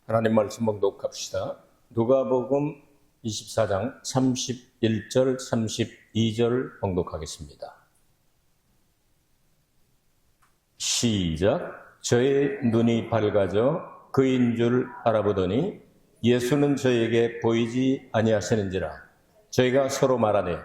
하나님 말씀 봉독합시다. 누가복음 24장 31절 32절 봉독하겠습니다. 시작. 저의 눈이 밝아져 그인 줄 알아보더니 예수는 저에게 보이지 아니하시는지라. 저희가 서로 말하되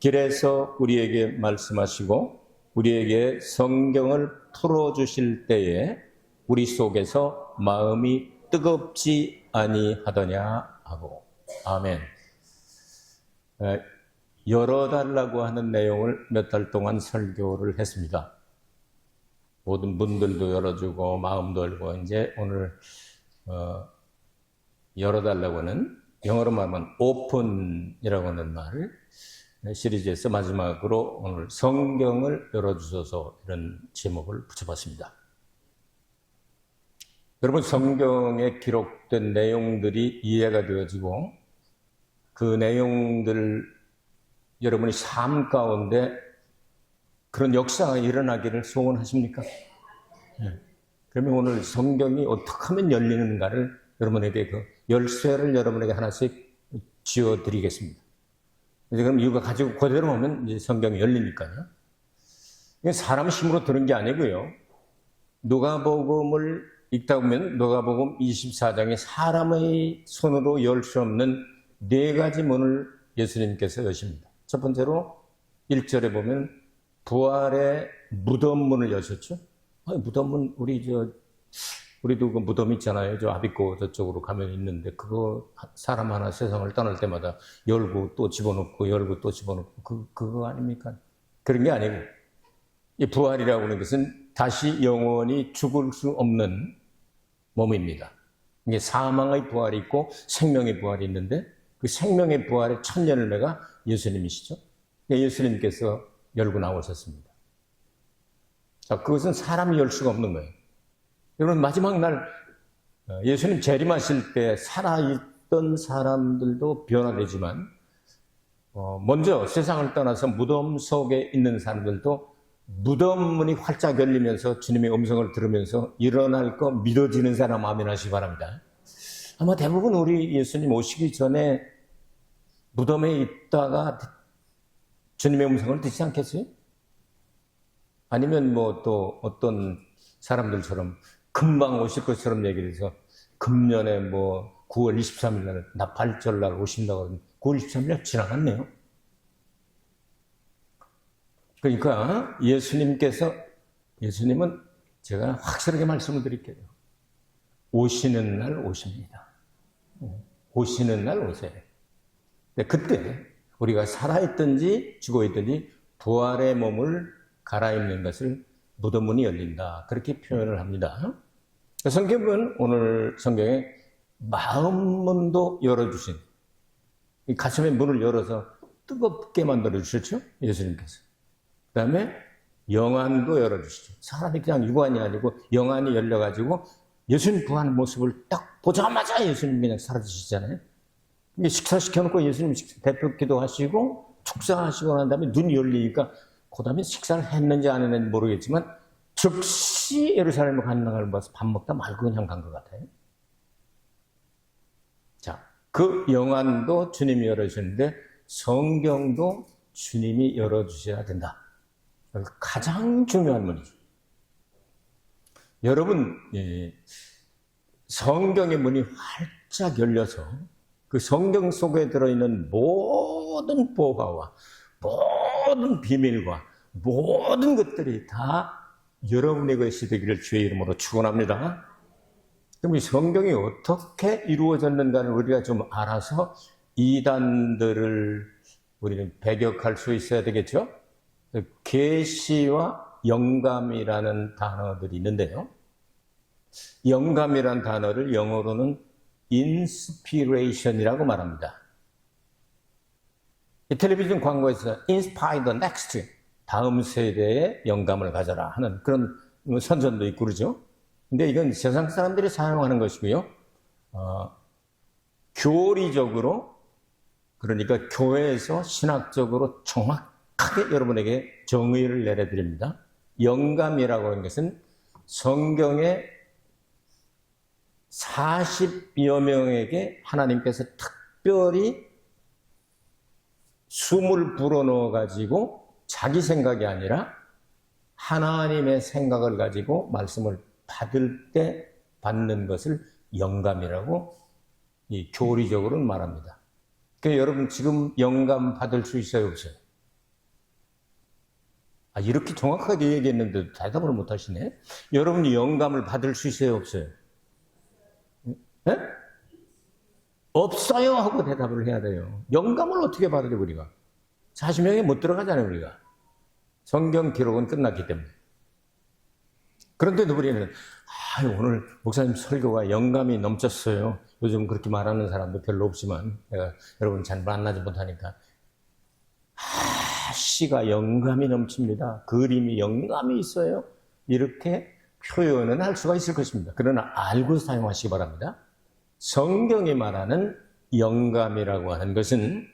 길에서 우리에게 말씀하시고 우리에게 성경을 풀어주실 때에 우리 속에서 마음이 뜨겁지 아니하더냐 하고. 아멘. 열어달라고 하는 내용을 몇 달 동안 설교를 했습니다. 모든 문들도 열어주고 마음도 열고, 이제 오늘 열어달라고 하는, 영어로 말하면 오픈이라고 하는 말 시리즈에서 마지막으로 오늘 성경을 열어주소서, 이런 제목을 붙여봤습니다. 여러분, 성경에 기록된 내용들이 이해가 되어지고 그 내용들, 여러분이 삶 가운데 그런 역사가 일어나기를 소원하십니까? 네. 그러면 오늘 성경이 어떻게 하면 열리는가를 여러분에게, 그 열쇠를 여러분에게 하나씩 쥐어드리겠습니다. 이제 그럼 이거 가지고 그대로 오면 이제 성경이 열리니까요. 이게 사람 힘으로 들은 게 아니고요. 누가복음을 읽다 보면 누가복음 24장에 사람의 손으로 열 수 없는 네 가지 문을 예수님께서 여십니다. 첫 번째로 1절에 보면 부활의 무덤 문을 여셨죠. 무덤 문, 우리도 그 무덤 있잖아요. 저 아비꼬 저쪽으로 가면 있는데, 그거 사람 하나 세상을 떠날 때마다 열고 또 집어넣고 열고 또 집어넣고, 그거 아닙니까? 그런 게 아니고, 이 부활이라고 하는 것은 다시 영원히 죽을 수 없는 몸입니다. 이게 사망의 부활이 있고 생명의 부활이 있는데, 그 생명의 부활의 첫 열매가 예수님이시죠. 예수님께서 열고 나오셨습니다. 자, 그것은 사람이 열 수가 없는 거예요. 여러분, 마지막 날 예수님 재림하실 때 살아있던 사람들도 변화되지만, 먼저 세상을 떠나서 무덤 속에 있는 사람들도 무덤 문이 활짝 열리면서 주님의 음성을 들으면서 일어날 거 믿어지는 사람 아멘하시기 바랍니다. 아마 대부분 우리 예수님 오시기 전에 무덤에 있다가 주님의 음성을 듣지 않겠어요? 아니면 뭐 또 어떤 사람들처럼 금방 오실 것처럼 얘기를 해서 금년에 뭐 9월 23일 날 나팔절 날 오신다고 하면 9월 23일 날 지나갔네요. 그러니까 예수님은 제가 확실하게 말씀을 드릴게요. 오시는 날 오십니다. 오시는 날 오세요. 그때 우리가 살아있든지 죽어있든지 부활의 몸을 갈아입는 것을 무덤 문이 열린다, 그렇게 표현을 합니다. 성경은 오늘 성경에 마음 문도 열어주신, 이 가슴의 문을 열어서 뜨겁게 만들어주셨죠, 예수님께서. 그 다음에 영안도 열어주시죠. 사람이 그냥 육안이 아니고 영안이 열려가지고 예수님 부활 모습을 딱 보자마자 예수님 그냥 사라지시잖아요. 식사 시켜놓고 예수님 대표 기도하시고 축사하시고 난 다음에 눈이 열리니까 그 다음에 식사를 했는지 안 했는지 모르겠지만 즉시 예루살렘에 가는 걸 봐서 밥 먹다 말고 그냥 간 것 같아요. 자, 그 영안도 주님이 열어주시는데 성경도 주님이 열어주셔야 된다. 가장 중요한 문이죠. 여러분, 성경의 문이 활짝 열려서 그 성경 속에 들어있는 모든 보화와 모든 비밀과 모든 것들이 다 여러분의 것이 되기를 주의 이름으로 축원합니다. 그럼 이 성경이 어떻게 이루어졌는가를 우리가 좀 알아서 이단들을 우리는 배격할 수 있어야 되겠죠? 계시와 영감이라는 단어들이 있는데요. 영감이라는 단어를 영어로는 inspiration이라고 말합니다. 이 텔레비전 광고에서 inspire the next, 다음 세대에 영감을 가져라 하는 그런 선전도 있고 그러죠. 근데 이건 세상 사람들이 사용하는 것이고요. 교리적으로, 그러니까 교회에서 신학적으로 정확하게 여러분에게 정의를 내려드립니다. 영감이라고 하는 것은 성경의 40여 명에게 하나님께서 특별히 숨을 불어넣어 가지고 자기 생각이 아니라 하나님의 생각을 가지고 말씀을 받을 때 받는 것을 영감이라고 이 교리적으로는 말합니다. 그러니까 여러분 지금 영감 받을 수 있어요, 없어요? 이렇게 정확하게 얘기했는데도 대답을 못 하시네. 여러분이 영감을 받을 수 있어요, 없어요? 네? 없어요 하고 대답을 해야 돼요. 영감을 어떻게 받아요, 우리가? 40명에 못 들어가잖아요, 우리가. 성경 기록은 끝났기 때문에. 그런데도 우리는 오늘 목사님 설교가 영감이 넘쳤어요. 요즘 그렇게 말하는 사람도 별로 없지만 내가 여러분 잘 만나지 못하니까 시가 영감이 넘칩니다. 그림이 영감이 있어요. 이렇게 표현은 할 수가 있을 것입니다. 그러나 알고 사용하시기 바랍니다. 성경이 말하는 영감이라고 하는 것은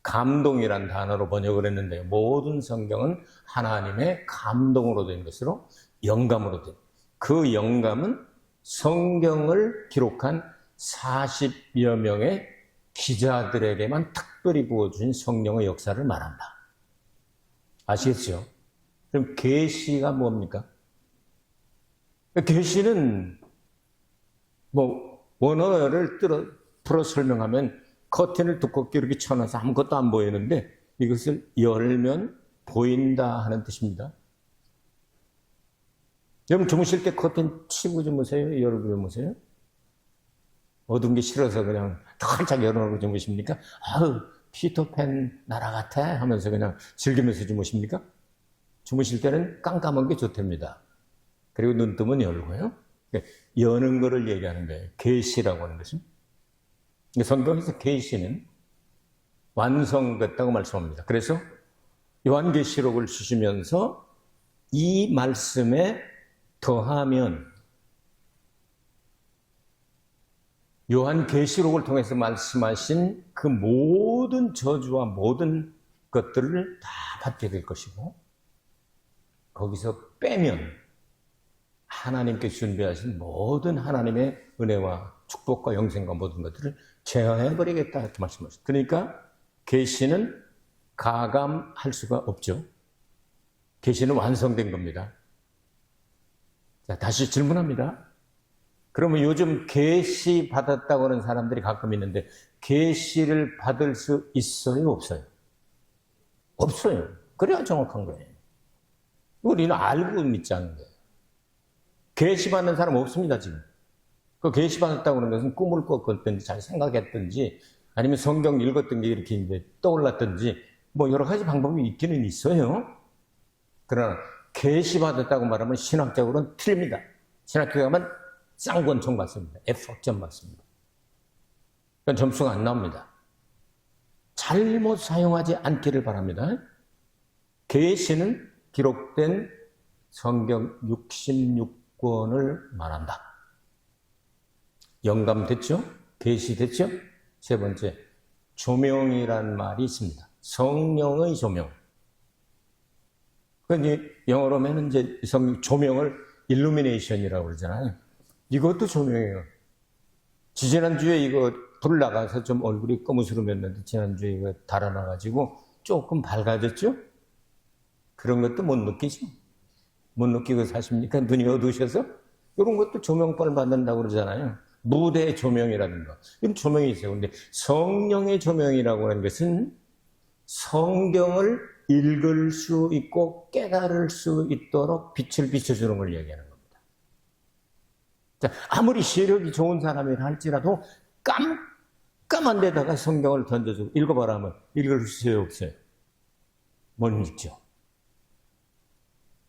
감동이란 단어로 번역을 했는데 모든 성경은 하나님의 감동으로 된 것으로 영감으로 된 그 영감은 성경을 기록한 40여 명의 기자들에게만 특별히 부어주신 성령의 역사를 말한다. 아시겠죠? 그럼 계시가 뭡니까? 계시는 원어를 풀어 설명하면 커튼을 두껍게 이렇게 쳐놔서 아무것도 안 보이는데 이것을 열면 보인다 하는 뜻입니다. 여러분 주무실 때 커튼 치고 주무세요? 열고 주무세요? 어두운 게 싫어서 그냥 활짝 열어놓고 주무십니까? 피터팬 나라 같아 하면서 그냥 즐기면서 주무십니까? 주무실 때는 깜깜한 게 좋답니다. 그리고 눈 뜨면 열고요. 여는 거를 얘기하는 거예요. 계시라고 하는 것은. 성경에서 계시는 완성됐다고 말씀합니다. 그래서 요한계시록을 주시면서 이 말씀에 더하면 요한계시록을 통해서 말씀하신 그 모든 저주와 모든 것들을 다 받게 될 것이고 거기서 빼면 하나님께 준비하신 모든 하나님의 은혜와 축복과 영생과 모든 것들을 제어해버리겠다 이렇게 말씀하셨어요. 그러니까 계시는 가감할 수가 없죠. 계시는 완성된 겁니다. 자, 다시 질문합니다. 그러면 요즘 계시 받았다고 하는 사람들이 가끔 있는데 계시를 받을 수 있어요, 없어요? 없어요. 그래야 정확한 거예요. 우리는 알고 믿지 않는 거예요. 계시 받는 사람 없습니다, 지금. 그 계시 받았다고 하는 것은 꿈을 꿨든지 잘 생각했든지 아니면 성경 읽었던 게 이렇게 이제 떠올랐든지 여러 가지 방법이 있기는 있어요. 그러나 계시 받았다고 말하면 신학적으로는 틀립니다. 신학적으로 하면 쌍권총 받습니다. F학점 받습니다. 그건 점수가 안 나옵니다. 잘못 사용하지 않기를 바랍니다. 계시는 기록된 성경 66권을 말한다. 영감됐죠? 계시됐죠? 세 번째, 조명이란 말이 있습니다. 성령의 조명. 그러니까 영어로 하면 이제 조명을 일루미네이션이라고 그러잖아요. 이것도 조명이에요. 지난주에 이거 불 나가서 좀 얼굴이 거무스름했는데 지난주에 이거 달아나가지고 조금 밝아졌죠? 그런 것도 못 느끼죠? 못 느끼고 사십니까? 눈이 어두우셔서? 이런 것도 조명빨 받는다고 그러잖아요. 무대 조명이라든가. 이런 조명이 있어요. 근데 성령의 조명이라고 하는 것은 성경을 읽을 수 있고 깨달을 수 있도록 빛을 비춰주는 걸 얘기하는 겁니다. 자, 아무리 시력이 좋은 사람이라 할지라도 깜깜한 데다가 성경을 던져주고 읽어봐라 하면 읽을 수 없어요. 못 읽죠.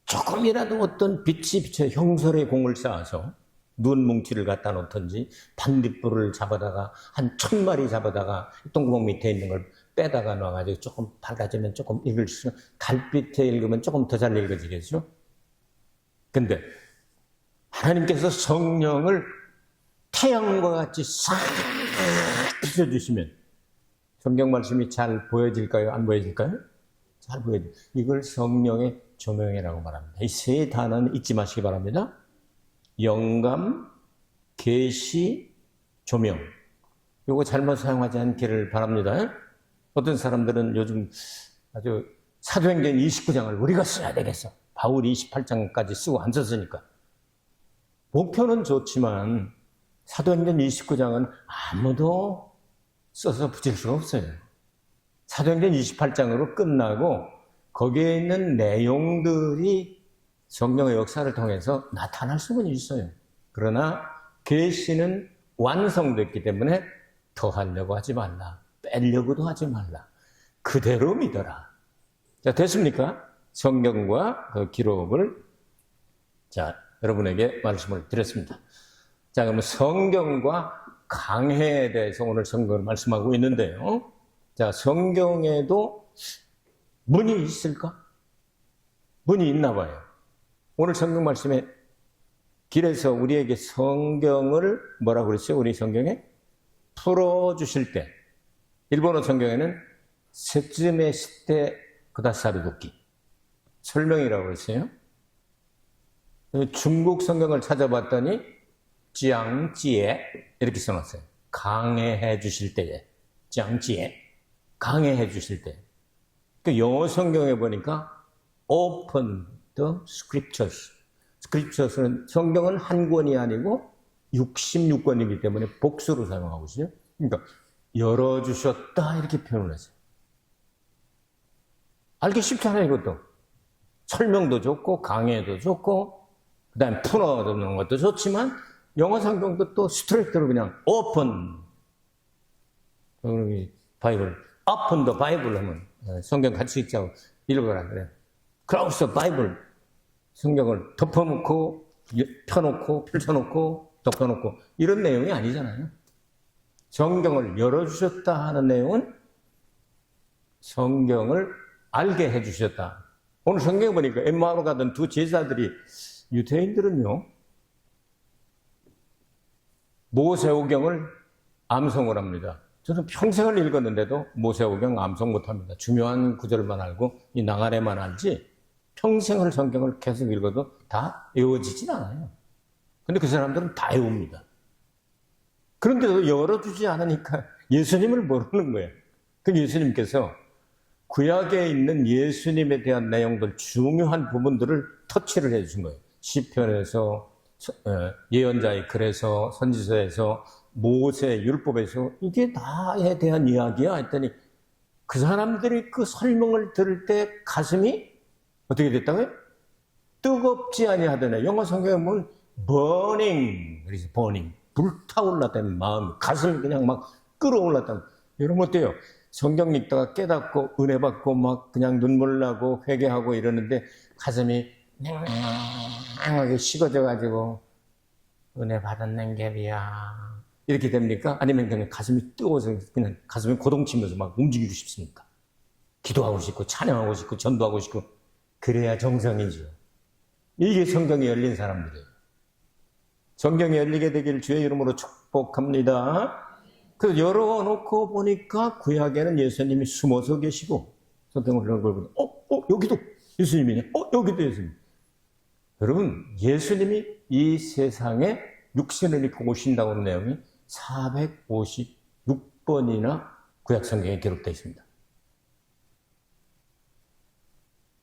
조금이라도 어떤 빛이 비쳐 형설의 공을 쌓아서 눈 뭉치를 갖다 놓든지 반딧불을 잡아다가 한 1000마리 잡아다가 똥구멍 밑에 있는 걸 빼다가 놔가지고 조금 밝아지면 조금 읽을 수, 달빛에 읽으면 조금 더 잘 읽어지겠죠? 근데 하나님께서 성령을 태양과 같이 싹 비춰주시면 성경 말씀이 잘 보여질까요? 안 보여질까요? 잘 보여져요. 이걸 성령의 조명이라고 말합니다. 이 세 단어는 잊지 마시기 바랍니다. 영감, 계시, 조명. 요거 잘못 사용하지 않기를 바랍니다. 어떤 사람들은 요즘 아주 사도행전 29장을 우리가 써야 되겠어. 바울이 28장까지 쓰고 안 썼으니까. 목표는 좋지만 사도행전 29장은 아무도 써서 붙일 수가 없어요. 사도행전 28장으로 끝나고 거기에 있는 내용들이 성령의 역사를 통해서 나타날 수는 있어요. 그러나 계시는 완성됐기 때문에 더 하려고 하지 말라. 빼려고도 하지 말라. 그대로 믿어라. 자, 됐습니까? 성경과 그 기록을 여러분에게 말씀을 드렸습니다. 자, 그러면 성경과 강해에 대해서 오늘 성경을 말씀하고 있는데요. 자, 성경에도 문이 있을까? 문이 있나 봐요. 오늘 성경 말씀에 길에서 우리에게 성경을 뭐라고 그랬어요? 우리 성경에 풀어주실 때, 일본어 성경에는 세츠메 시테 쿠다사루 도키 설명이라고 그랬어요. 중국 성경을 찾아봤더니 짱지에 이렇게 써놨어요. 강해해 주실 때에, 짱지에 강해해 주실 때. 그 영어 성경에 보니까 open the scriptures. 스크립처스는 성경은 한 권이 아니고 66권이기 때문에 복수로 사용하고 있어요. 그러니까 열어주셨다 이렇게 표현을 했어요. 알기 쉽잖아요, 이것도. 설명도 좋고 강해도 좋고 그 다음에 풀어놓는 것도 좋지만 영어 성경도 또 스트레이트로 그냥 오픈 바이블 오픈 더 바이블 하면 성경 같이 읽자고 읽어라 그래요. 클로즈 더 바이블 성경을 덮어놓고 펴놓고 펼쳐놓고 덮어놓고 이런 내용이 아니잖아요. 성경을 열어주셨다 하는 내용은 성경을 알게 해주셨다. 오늘 성경에 보니까 엠마오로 가던 두 제자들이 유대인들은요 모세오경을 암송을 합니다. 저는 평생을 읽었는데도 모세오경 암송 못합니다. 중요한 구절만 알고 이 나가래만 알지 평생을 성경을 계속 읽어도 다 외워지진 않아요. 근데 그 사람들은 다 외웁니다. 그런데도 열어주지 않으니까 예수님을 모르는 거예요. 그 예수님께서 구약에 있는 예수님에 대한 내용들 중요한 부분들을 터치를 해주신 거예요. 시편에서 예언자의 글에서 선지서에서 모세 율법에서 이게 다에 대한 이야기야 했더니 그 사람들이 그 설명을 들을 때 가슴이 어떻게 됐다고요? 뜨겁지 아니하더냐. 영어 성경에 보면 burning, 그래서 burning, 불타올랐다는 마음, 가슴이 그냥 막 끓어올랐다는. 여러분 어때요? 성경 읽다가 깨닫고 은혜 받고 막 그냥 눈물 나고 회개하고 이러는데 가슴이 냥하게 식어져가지고 은혜 받은 냉개비야 이렇게 됩니까? 아니면 그냥 가슴이 뜨거워서 그냥 가슴이 고동치면서 막 움직이고 싶습니까? 기도하고 싶고 찬양하고 싶고 전도하고 싶고 그래야 정성이죠. 이게 성경이 열린 사람들이에요. 성경이 열리게 되기를 주의 이름으로 축복합니다. 그래서 열어놓고 보니까 구약에는 예수님이 숨어서 계시고 성경을 열고 여기도 예수님이네. 여기도 예수님. 여러분 예수님이 이 세상에 육신을 입고 오신다고 하는 내용이 456번이나 구약 성경에 기록되어 있습니다.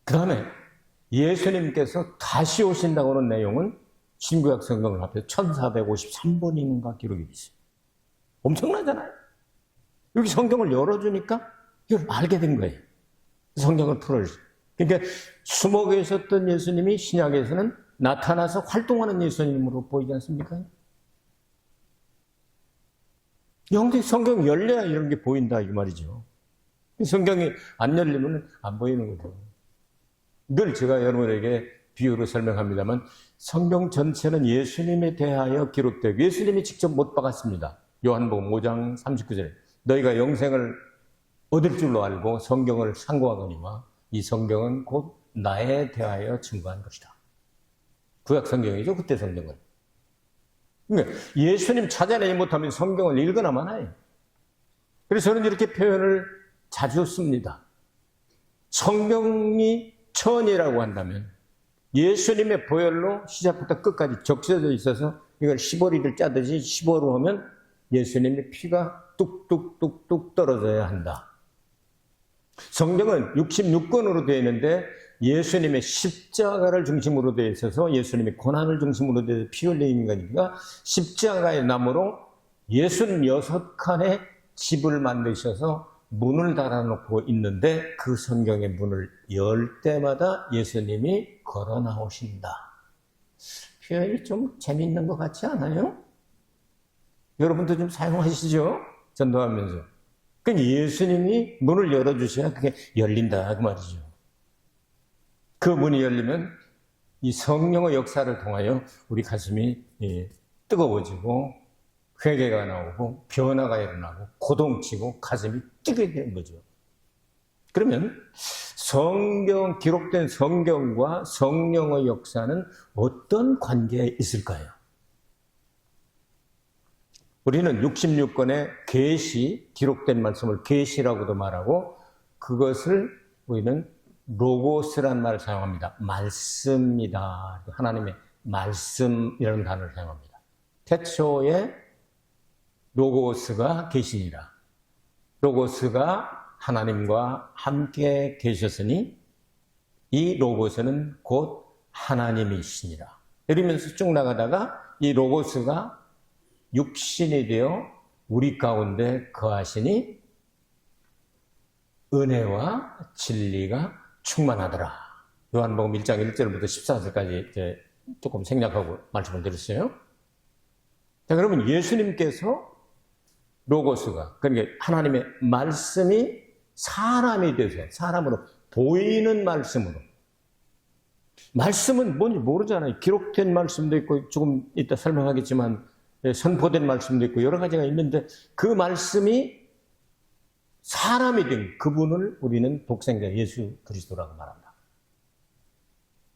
그 다음에 예수님께서 다시 오신다고 하는 내용은 신구약 성경을 합해서 1453번인가 기록이 있어요. 엄청나잖아요. 여기 성경을 열어주니까 이걸 알게 된 거예요. 성경을 풀어주세요. 그러니까 숨어 계셨던 예수님이 신약에서는 나타나서 활동하는 예수님으로 보이지 않습니까? 영적 성경 열려야 이런 게 보인다 이 말이죠. 성경이 안 열리면 안 보이는 거죠. 늘 제가 여러분에게 비유로 설명합니다만 성경 전체는 예수님에 대하여 기록되고 예수님이 직접 못 박았습니다. 요한복음 5장 39절에 너희가 영생을 얻을 줄로 알고 성경을 상고하거니와 이 성경은 곧 나에 대하여 증거한 것이다. 구약 성경이죠. 그때 성경은. 그러니까 예수님 찾아내지 못하면 성경을 읽거나 마나요. 그래서 저는 이렇게 표현을 자주 씁니다. 성경이 천이라고 한다면 예수님의 보혈로 시작부터 끝까지 적셔져 있어서 이걸 시보리를 짜듯이 시보로 하면 예수님의 피가 뚝뚝뚝뚝 떨어져야 한다. 성경은 66권으로 되어 있는데 예수님의 십자가를 중심으로 되어 있어서 예수님의 고난을 중심으로 되어 피 흘린 거니까 십자가의 나무로 66칸의 집을 만드셔서 문을 달아놓고 있는데 그 성경의 문을 열 때마다 예수님이 걸어 나오신다. 표현이 좀 재미있는 것 같지 않아요? 여러분도 좀 사용하시죠? 전도하면서. 그러니까 예수님이 문을 열어주셔야 그게 열린다 그 말이죠. 그 문이 열리면 이 성령의 역사를 통하여 우리 가슴이 뜨거워지고 회개가 나오고 변화가 일어나고 고동치고 가슴이 뛰게 되는 거죠. 그러면 기록된 성경과 성령의 역사는 어떤 관계에 있을까요? 우리는 66권의 계시, 기록된 말씀을 계시라고도 말하고 그것을 우리는 로고스라는 말을 사용합니다. 말씀이다. 하나님의 말씀이라는 단어를 사용합니다. 태초에 로고스가 계시니라. 로고스가 하나님과 함께 계셨으니 이 로고스는 곧 하나님이시니라. 이러면서 쭉 나가다가 이 로고스가 육신이 되어 우리 가운데 거하시니 은혜와 진리가 충만하더라. 요한복음 1장 1절부터 14절까지 이제 조금 생략하고 말씀을 드렸어요. 자, 그러면 예수님께서 로고스가, 그러니까 하나님의 말씀이 사람이 돼서 사람으로 보이는 말씀으로. 말씀은 뭔지 모르잖아요. 기록된 말씀도 있고 조금 이따 설명하겠지만 선포된 말씀도 있고 여러 가지가 있는데 그 말씀이 사람이 된 그분을 우리는 독생자 예수 그리스도라고 말한다.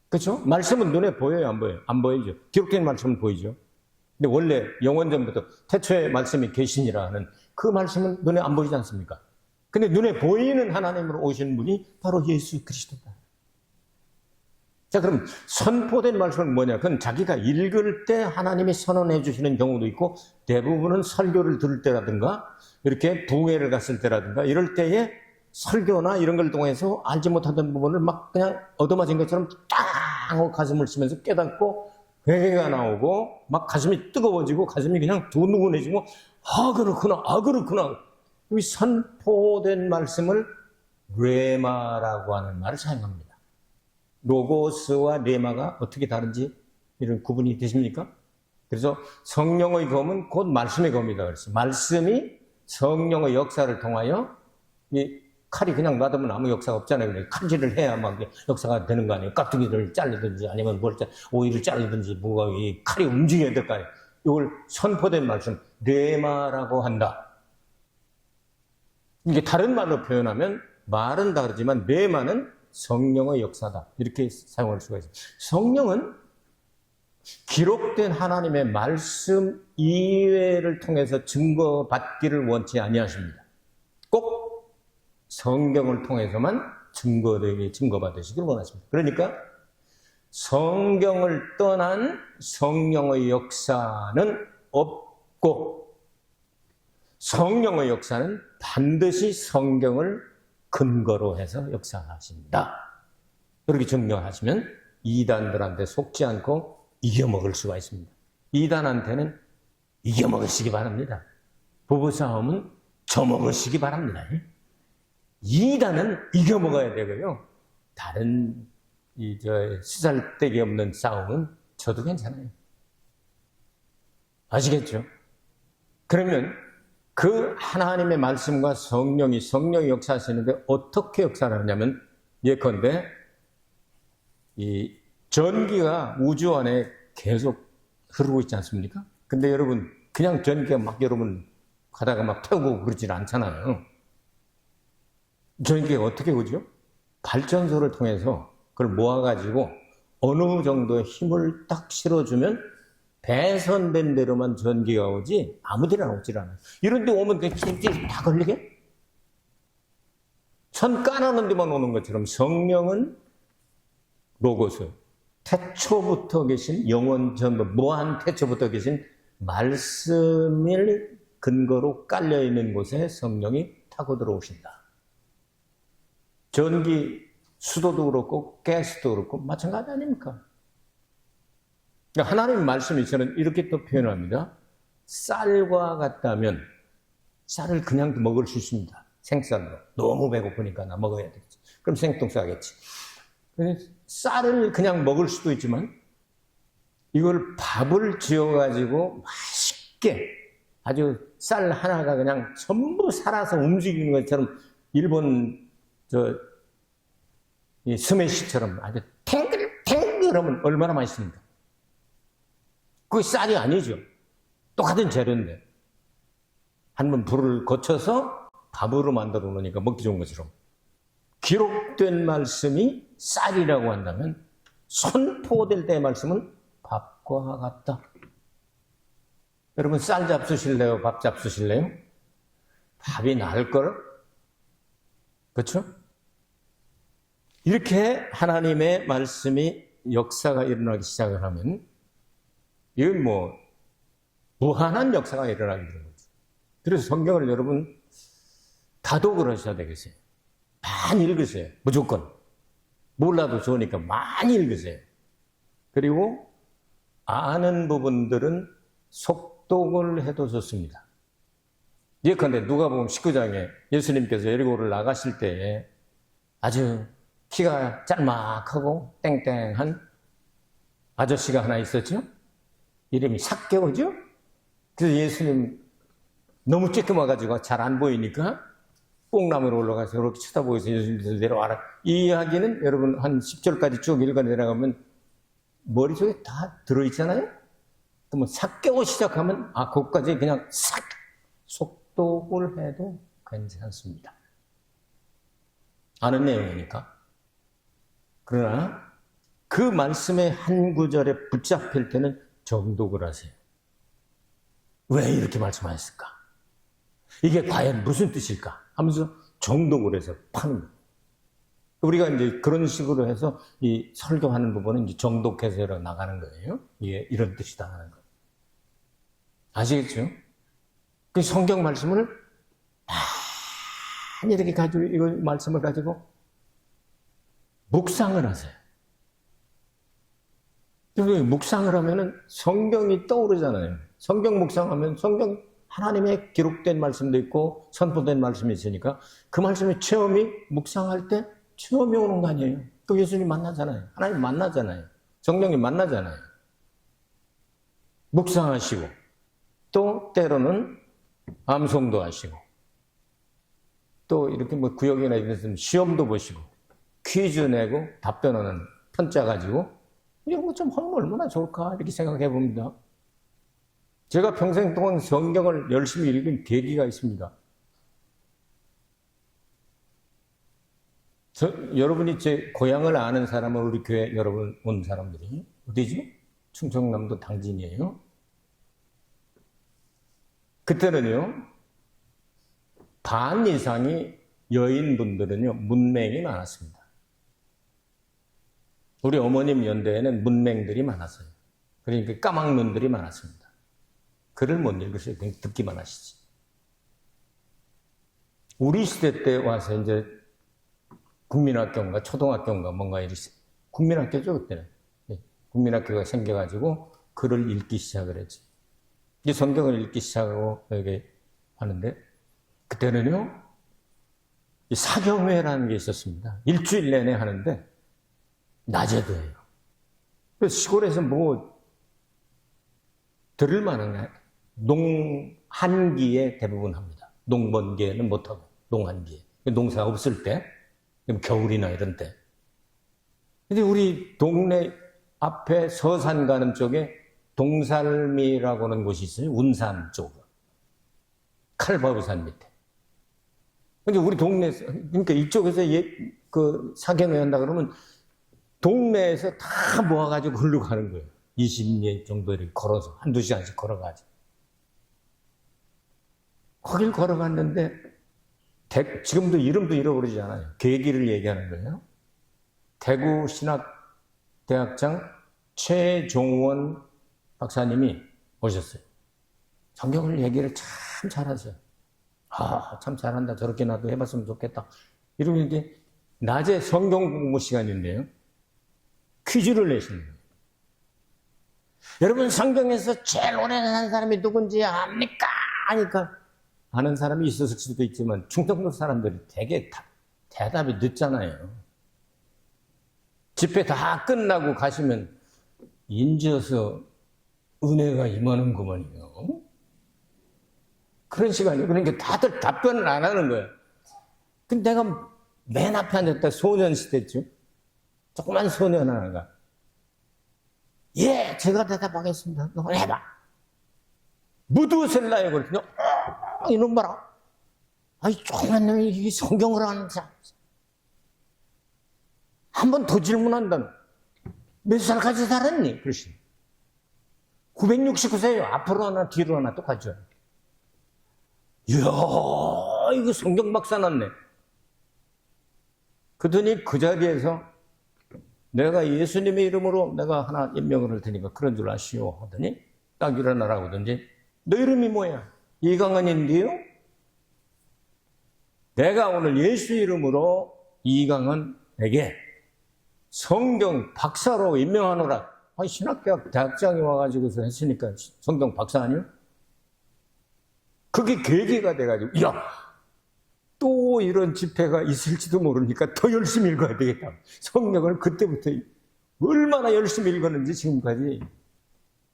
그렇죠? 말씀은 눈에 보여요, 안 보여요? 안 보이죠. 기록된 말씀은 보이죠. 근데 원래 영원전부터 태초에 말씀이 계시니라 하는 그 말씀은 눈에 안 보이지 않습니까? 근데 눈에 보이는 하나님으로 오신 분이 바로 예수 그리스도다. 자, 그럼 선포된 말씀은 뭐냐? 그건 자기가 읽을 때 하나님이 선언해 주시는 경우도 있고 대부분은 설교를 들을 때라든가 이렇게 부흥회를 갔을 때라든가 이럴 때에 설교나 이런 걸 통해서 알지 못하던 부분을 막 그냥 얻어맞은 것처럼 딱 하고 가슴을 치면서 깨닫고 회개가 나오고 막 가슴이 뜨거워지고 가슴이 그냥 두근두근해지고 아 그렇구나 이 선포된 말씀을 레마라고 하는 말을 사용합니다. 로고스와 레마가 어떻게 다른지 이런 구분이 되십니까? 그래서 성령의 검은 곧 말씀의 검이다 그랬어요. 말씀이 성령의 역사를 통하여 이 칼이 그냥 놔두면 아무 역사가 없잖아요. 칼질을 해야 막 역사가 되는 거 아니에요. 깍두기를 자르든지 아니면 오이를 자르든지 뭐가 이 칼이 움직여야 될 거 아니에요. 이걸 선포된 말씀 레마라고 한다. 이게 다른 말로 표현하면 말은 다르지만 레마는 성령의 역사다. 이렇게 사용할 수가 있습니다. 성령은 기록된 하나님의 말씀 이외를 통해서 증거받기를 원치 아니하십니다. 꼭 성경을 통해서만 증거받으시기를 원하십니다. 그러니까 성경을 떠난 성령의 역사는 없고 성령의 역사는 반드시 성경을 근거로 해서 역사하신다. 그렇게 증명하시면 이단들한테 속지 않고 이겨먹을 수가 있습니다. 이단한테는 이겨먹으시기 바랍니다. 부부싸움은 져먹으시기 바랍니다. 이단은 이겨먹어야 되고요. 다른 쓰잘데기 없는 싸움은 저도 괜찮아요. 아시겠죠? 그러면 그 하나님의 말씀과 성령이 역사하시는데 어떻게 역사를 하냐면 예컨대 이 전기가 우주 안에 계속 흐르고 있지 않습니까? 근데 여러분 그냥 전기가 막 여러분 가다가 막 태우고 그러질 않잖아요. 전기가 어떻게 오죠? 발전소를 통해서 그걸 모아가지고 어느 정도의 힘을 딱 실어주면 배선된 데로만 전기가 오지 아무 데나 오질 않아요. 이런 데 오면 그냥 다 걸리게? 선 까놓는 데만 오는 것처럼 성령은 로고스, 태초부터 계신 영원 전부 무한 태초부터 계신 말씀을 근거로 깔려 있는 곳에 성령이 타고 들어오신다. 전기 수도도 그렇고 가스도 그렇고 마찬가지 아닙니까? 그러니까 하나님의 말씀이 저는 이렇게 또 표현합니다. 쌀과 같다면 쌀을 그냥 먹을 수 있습니다. 생쌀로. 너무 배고프니까 나 먹어야 되겠지. 그럼 생뚱 싸겠지. 쌀을 그냥 먹을 수도 있지만 이걸 밥을 지어가지고 맛있게 아주 쌀 하나가 그냥 전부 살아서 움직이는 것처럼 일본 이 스매시처럼 아주 탱글탱글하면 얼마나 맛있습니까? 그게 쌀이 아니죠. 똑같은 재료인데 한번 불을 거쳐서 밥으로 만들어 놓으니까 먹기 좋은 것처럼 기록된 말씀이 쌀이라고 한다면 선포될 때의 말씀은 밥과 같다. 여러분 쌀 잡수실래요? 밥 잡수실래요? 밥이 나을걸? 그렇죠? 이렇게 하나님의 말씀이 역사가 일어나기 시작을 하면 이건 뭐 무한한 역사가 일어나게 되는 거죠. 그래서 성경을 여러분 다독을 하셔야 되겠어요. 많이 읽으세요. 무조건. 몰라도 좋으니까 많이 읽으세요. 그리고 아는 부분들은 속독을 해도 좋습니다. 예컨대 누가복음 19장에 예수님께서 여리고를 나가실 때에 아주 키가 짤막하고 땡땡한 아저씨가 하나 있었죠? 이름이 삭개오죠? 그래서 예수님 너무 쬐끔해가지고 잘 안 보이니까 뽕나무로 올라가서 이렇게 쳐다보고서 예수님께서 내려와라. 이 이야기는 여러분 한 10절까지 쭉 읽어 내려가면 머릿속에 다 들어있잖아요? 그러면 삭개오 시작하면 그것까지 그냥 싹 속독을 해도 괜찮습니다. 아는 내용이니까. 그러나 그 말씀의 한 구절에 붙잡힐 때는 정독을 하세요. 왜 이렇게 말씀하셨을까? 이게 과연 무슨 뜻일까? 하면서 정독을 해서 파는 거예요. 우리가 이제 그런 식으로 해서 이 설교하는 부분은 이제 정독해서 나가는 거예요. 이게 이런 뜻이다 하는 거. 아시겠죠? 그 성경 말씀을 많이 이렇게 가지고, 이거 말씀을 가지고 묵상을 하세요. 묵상을 하면은 성경이 떠오르잖아요. 성경 묵상하면 성경 하나님의 기록된 말씀도 있고 선포된 말씀이 있으니까 그 말씀의 체험이 묵상할 때 체험이 오는 거 아니에요. 또 예수님 만나잖아요. 하나님 만나잖아요. 성령님 만나잖아요. 묵상하시고 또 때로는 암송도 하시고 또 이렇게 뭐 구역이나 이런 시험도 보시고 퀴즈 내고 답변하는 편자 가지고 이런 거 좀 하면 얼마나 좋을까 이렇게 생각해 봅니다. 제가 평생 동안 성경을 열심히 읽은 계기가 있습니다. 여러분이 제 고향을 아는 사람은 우리 교회 여러분 온 사람들이 어디지? 충청남도 당진이에요. 그때는요, 반 이상이 여인분들은요, 문맹이 많았습니다. 우리 어머님 연대에는 문맹들이 많았어요. 그러니까 까막눈들이 많았습니다. 글을 못 읽으셔요. 그냥 듣기만 하시지. 우리 시대 때 와서 이제 국민학교인가 초등학교인가 뭔가 이렇게 국민학교죠 그때는. 국민학교가 생겨가지고 글을 읽기 시작을 했지. 이제 성경을 읽기 시작하고 이렇게 하는데 그때는요 이 사경회라는 게 있었습니다. 일주일 내내 하는데 낮에도 해요. 그래서 시골에서 뭐 들을 만한 농한기에 대부분 합니다. 농번기에는 못하고 농한기에 농사 없을 때 겨울이나 이런 때. 근데 우리 동네 앞에 서산 가는 쪽에 동살미라고 하는 곳이 있어요. 운산 쪽으로. 칼바위산 밑에. 근데 우리 동네에서, 그러니까 이쪽에서 그 사경회 한다 그러면 동네에서 다 모아가지고 글로 가는 거예요. 20년 정도 이렇게 걸어서, 한두 시간씩 걸어가지고. 거길 걸어갔는데, 지금도 이름도 잃어버리지 않아요. 계기를 얘기하는 거예요. 대구 신학대학장 최종원 박사님이 오셨어요. 성경을 얘기를 참 잘하세요. 아, 참 잘한다. 저렇게 나도 해봤으면 좋겠다. 이러면 이제 낮에 성경 공부 시간인데요. 퀴즈를 내시는 거예요. 여러분, 성경에서 제일 오래 산 사람이 누군지 압니까? 하니까 아는 사람이 있었을 수도 있지만 충청도 사람들이 되게 대답이 늦잖아요. 집회 다 끝나고 가시면 인지어서 은혜가 임하는구먼요. 그런 시간이에요. 그러니까 다들 답변을 안 하는 거예요. 근데 내가 맨 앞에 앉았다. 소년시대죠. 조그만 소년 하나가. 예, 제가 대답하겠습니다. 너 해봐. 무두셀라요. 그랬더니, 이놈 봐라. 아이, 조그만 놈이 이게 성경을 하는 사람. 한 번 더 질문한다. 몇 살까지 살았니? 그러시니. 969세요. 앞으로 하나, 뒤로 하나 똑같죠. 이야, 이거 성경 박사 났네. 그러더니 그 자리에서 내가 예수님의 이름으로 내가 하나 임명을 할 테니까 그런 줄 아시오 하더니 딱 일어나라고 하더니 너 이름이 뭐야? 이강헌인데요? 내가 오늘 예수 이름으로 이강헌에게 성경 박사로 임명하노라. 아니, 신학대학 대학장이 와가지고서 했으니까 성경 박사 아니요? 그게 계기가 돼가지고, 야, 또 이런 집회가 있을지도 모르니까 더 열심히 읽어야 되겠다. 성경을 그때부터 얼마나 열심히 읽었는지 지금까지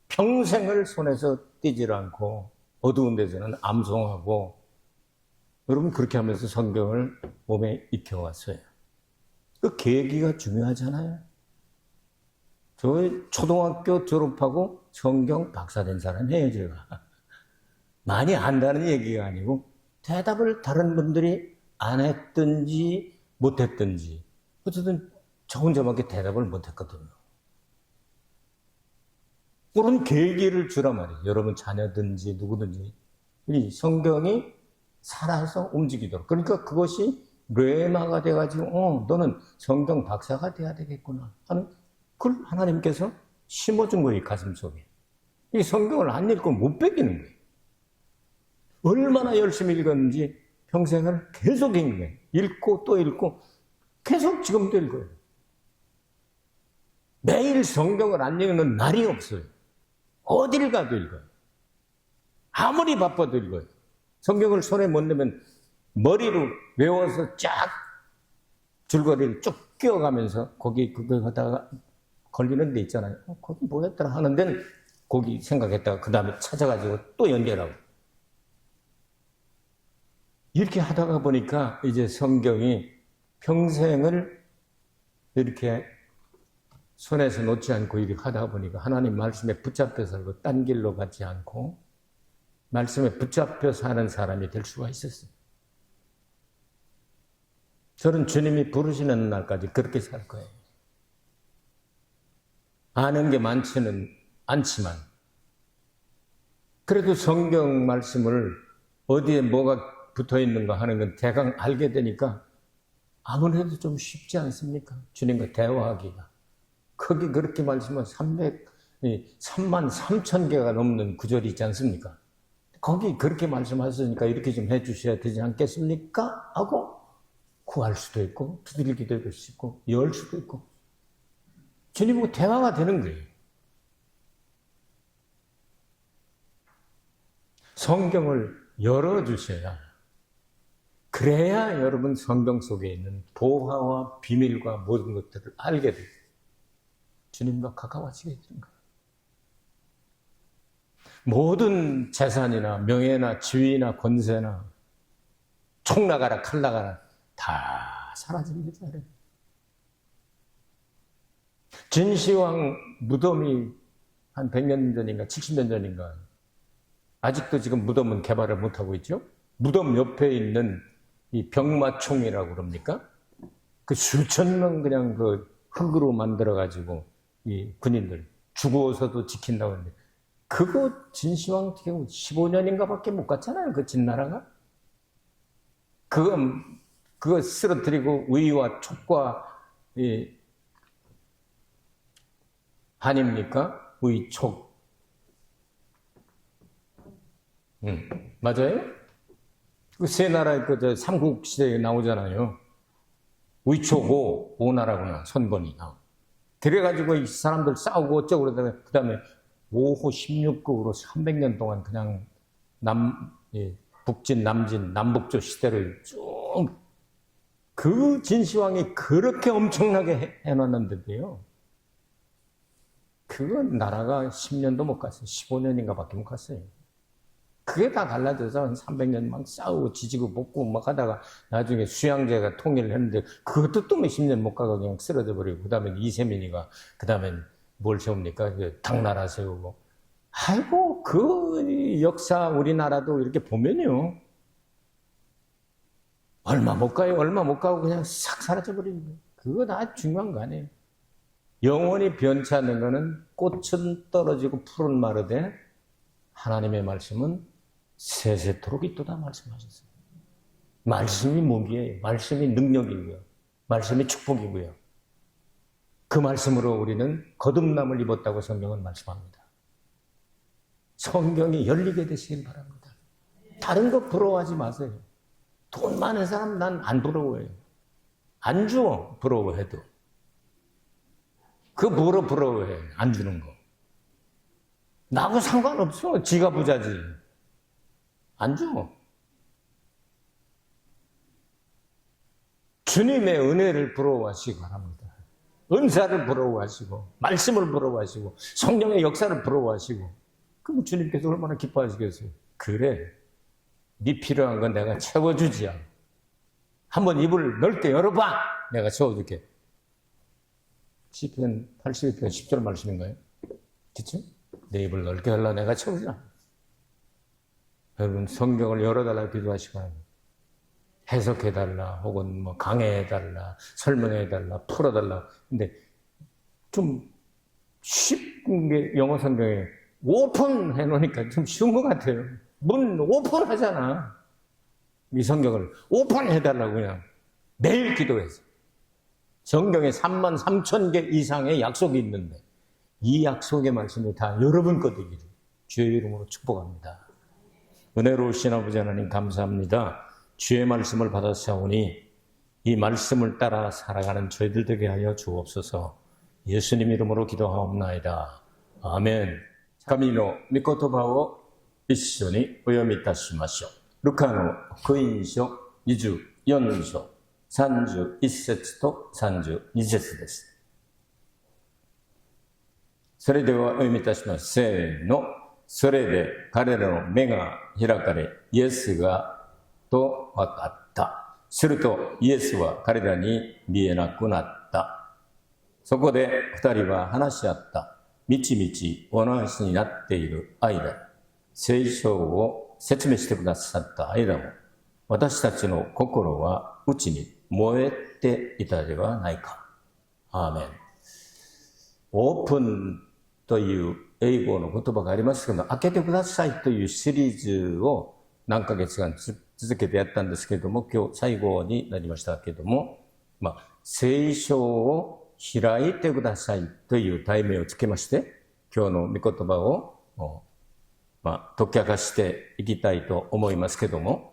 평생을 손에서 떼질 않고 어두운 데서는 암송하고 여러분 그렇게 하면서 성경을 몸에 익혀왔어요. 그 계기가 중요하잖아요. 저 초등학교 졸업하고 성경 박사 된 사람이에요, 제가. 많이 안다는 얘기가 아니고 대답을 다른 분들이 안 했든지 못했든지 어쨌든 저 혼자밖에 대답을 못했거든요. 그런 계기를 주란 말이에요. 여러분 자녀든지 누구든지 이 성경이 살아서 움직이도록. 그러니까 그것이 뇌마가 돼가지고 너는 성경 박사가 돼야 되겠구나 하는 그걸 하나님께서 심어준 거예요. 가슴속에. 이 성경을 안 읽고 못 베기는 거예요. 얼마나 열심히 읽었는지 평생을 계속 읽는 거예요. 읽고 또 읽고 계속 지금도 읽어요. 매일 성경을 안 읽는 날이 없어요. 어딜 가도 읽어요. 아무리 바빠도 읽어요. 성경을 손에 못 내면 머리로 외워서 쫙 줄거리를 쭉 끼워가면서 거기 그거 하다가 걸리는 데 있잖아요. 거기 뭐였더라 하는 데는 거기 생각했다가 그 다음에 찾아가지고 또 연결하고. 이렇게 하다가 보니까 이제 성경이 평생을 이렇게 손에서 놓지 않고 이렇게 하다 보니까 하나님 말씀에 붙잡혀 살고 딴 길로 가지 않고 말씀에 붙잡혀 사는 사람이 될 수가 있었어요. 저는 주님이 부르시는 날까지 그렇게 살 거예요. 아는 게 많지는 않지만 그래도 성경 말씀을 어디에 뭐가 붙어 있는가 하는 건 대강 알게 되니까 아무래도 좀 쉽지 않습니까? 주님과 대화하기가. 거기 그렇게 말씀은 3만 3천 개가 넘는 구절이 있지 않습니까? 거기 그렇게 말씀하시니까 이렇게 좀 해주셔야 되지 않겠습니까? 하고 구할 수도 있고 두들기도 할 수 있고 열 수도 있고 주님과 대화가 되는 거예요. 성경을 열어주셔야 그래야 여러분 성경 속에 있는 보화와 비밀과 모든 것들을 알게 돼요. 주님과 가까워지게 되는 거예요. 모든 재산이나 명예나 지위나 권세나 총 나가라 칼 나가라 다 사라집니다. 진시황 무덤이 한 100년 전인가 70년 전인가 아직도 지금 무덤은 개발을 못하고 있죠. 무덤 옆에 있는 이 병마총이라고 그럽니까? 그 수천 명 그냥 그 흙으로 만들어가지고 이 군인들 죽어서도 지킨다고 하는데 그거 진시황 경우 15년인가 밖에 못 갔잖아요. 그 진나라가. 그거 쓰러뜨리고 의와 촉과 아닙니까? 위촉. 맞아요? 그 세 나라의 그 삼국시대에 나오잖아요. 위촉 오나라구나, 선건이나. 그래가지고 이 사람들 싸우고 어쩌고 그러다가 그 다음에 5호 16국으로 300년 동안 그냥 북진, 남진, 남북조 시대를 쭉 그 진시황이 그렇게 엄청나게 해놨는데도요. 그건 나라가 10년도 못 갔어요. 15년인가 밖에 못 갔어요. 그게 다 갈라져서 한 300년 막 싸우고 지지고 볶고 막 하다가 나중에 수양제가 통일을 했는데 그것도 또 몇십 년 못 가고 그냥 쓰러져 버리고 그 다음에 이세민이가 그 다음엔 뭘 세웁니까? 당나라 세우고. 아이고 그 역사 우리나라도 이렇게 보면요. 얼마 못 가요. 얼마 못 가고 그냥 싹 사라져 버리는 거예요. 그거 다 중요한 거 아니에요. 영원히 변치 않는 거는 꽃은 떨어지고 풀은 마르되 하나님의 말씀은 세세토록 있도다 말씀하셨어요. 말씀이 무기예요. 말씀이 능력이고요. 말씀이 축복이고요. 그 말씀으로 우리는 거듭남을 입었다고 성경은 말씀합니다. 성경이 열리게 되시길 바랍니다. 다른 거 부러워하지 마세요. 돈 많은 사람 난 안 부러워해요. 안 줘, 부러워해도. 그 뭐로 부러워해, 안 주는 거. 나하고 상관없어. 지가 부자지. 안 줘. 주님의 은혜를 부러워하시기 바랍니다. 은사를 부러워하시고, 말씀을 부러워하시고, 성령의 역사를 부러워하시고, 그럼 주님께서 얼마나 기뻐하시겠어요? 그래. 네 필요한 건 내가 채워주지야. 한번 입을 넓게 열어봐. 내가 채워줄게. 시편 81편 10절 말씀인가요? 그쵸? 내 입을 넓게 열라 내가 채우자. 여러분 성경을 열어달라 기도하시기 바랍니다. 해석해달라 혹은 뭐 강해해달라 설명해달라 풀어달라. 근데 좀 쉽은 게 영어 성경에 오픈해 놓으니까 좀 쉬운 것 같아요. 문 오픈하잖아. 이 성경을 오픈해달라고 그냥 매일 기도해서. 성경에 33,000개 이상의 약속이 있는데 이 약속의 말씀이 다 여러분 거 되기를 주의 이름으로 축복합니다. 은혜로우신 아버지 하나님 감사합니다. 주의 말씀을 받아사오니 이 말씀을 따라 살아가는 저희들 되게 하여 주옵소서. 예수님 이름으로 기도하옵나이다. 아멘.神の御言葉を一緒にお読みいたしましょう。ルカの福音書24章31節と32節です。それではお読みいたします。せーの。それで彼らの目が開かれ、イエスがと分かった。するとイエスは彼らに見えなくなった。そこで二人は話し合った。みちみちお話になっている間、聖書を説明してくださった間も、私たちの心は内に燃えていたではないか。アーメン。オープンという英語の言葉がありますけど、開けてくださいというシリーズを何ヶ月間続けてやったんですけれども、今日最後になりましたけれども、聖書を開いてくださいという題名をつけまして、今日の御言葉を、解き明かしていきたいと思いますけれども、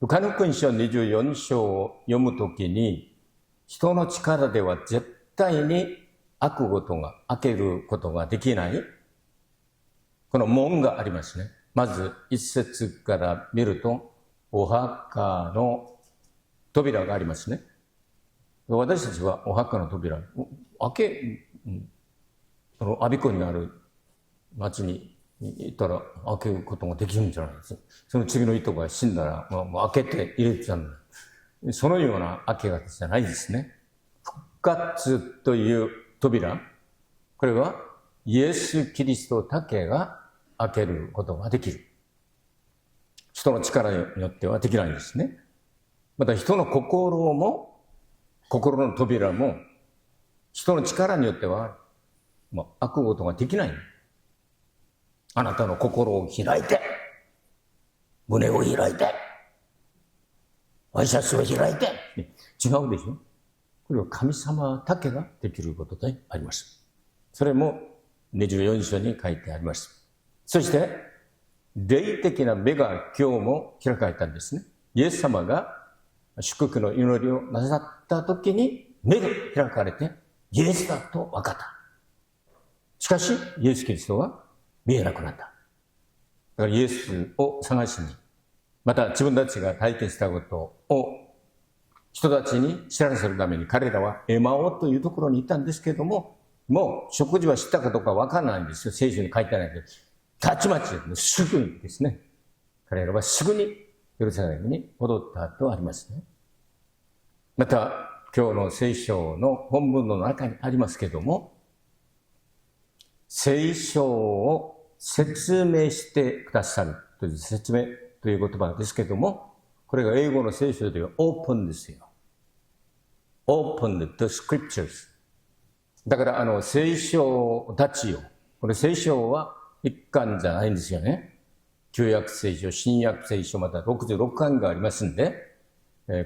ルカの福音書24章を読むときに、人の力では絶対に開けることができない、この門がありますね。まず一節から見ると、お墓の扉がありますね。私たちはお墓の扉、我孫子にある町に行ったら開けることができるんじゃないですか。その次の人が死んだら、もう開けて入れちゃうんだ。そのような開け方じゃないですね。復活という扉、これはイエス・キリストだけが開けることができる。人の力によってはできないんですね。また人の心の扉も人の力によっては開くことができない。あなたの心を開いて、胸を開いて、ワイシャツを開いて、違うでしょ。これは神様だけができることであります。それも24章に書いてあります。そして、霊的な目が今日も開かれたんですね。イエス様が祝福の祈りをなさった時に目が開かれて、イエスだと分かった。しかし、イエス・キリストは見えなくなった。だからイエスを探しに、また自分たちが体験したことを人たちに知らせるために彼らはエマオというところに行ったんですけれども、もう食事は知ったかどうか分からないんですよ。聖書に書いてないけど。たちまちすぐにですね、彼らはすぐにエルサレムに戻ったとありますね。また、今日の聖書の本文の中にありますけれども、聖書を説明してくださるという説明という言葉ですけれども、これが英語の聖書ではオープンですよ。Open the scriptures。だから聖書たちよ。これ聖書は一巻じゃないんですよね。旧約聖書、新約聖書、また66巻がありますんで、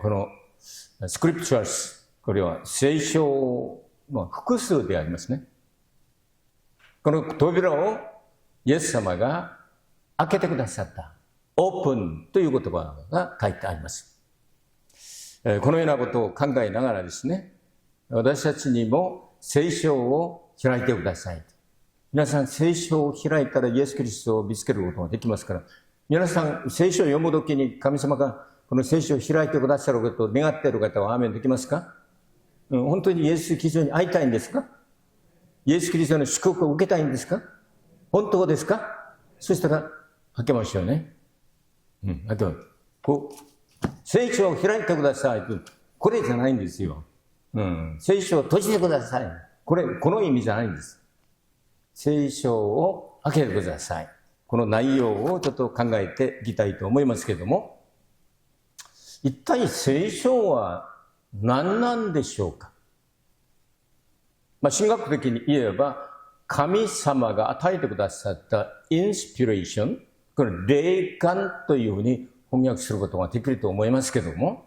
このスクリプチュアルス、これは聖書の複数でありますね。この扉をイエス様が開けてくださった。オープンという言葉が書いてあります。このようなことを考えながらですね、私たちにも聖書を開いてください。皆さん聖書を開いたらイエス・キリストを見つけることができますから、皆さん聖書を読むときに神様がこの聖書を開いてくださることを願っている方はアーメンできますか？本当にイエス・キリストに会いたいんですか？イエス・キリストの祝福を受けたいんですか？本当ですか？そしたら開けましょうね。あと聖書を開いてくださいと、これじゃないんですよ。聖書を閉じてください。この意味じゃないんです。聖書を開けてください。この内容をちょっと考えていきたいと思いますけれども、一体聖書は何なんでしょうか？神学的に言えば、神様が与えてくださったインスピレーション、これ霊感というふうに翻訳することができると思いますけれども、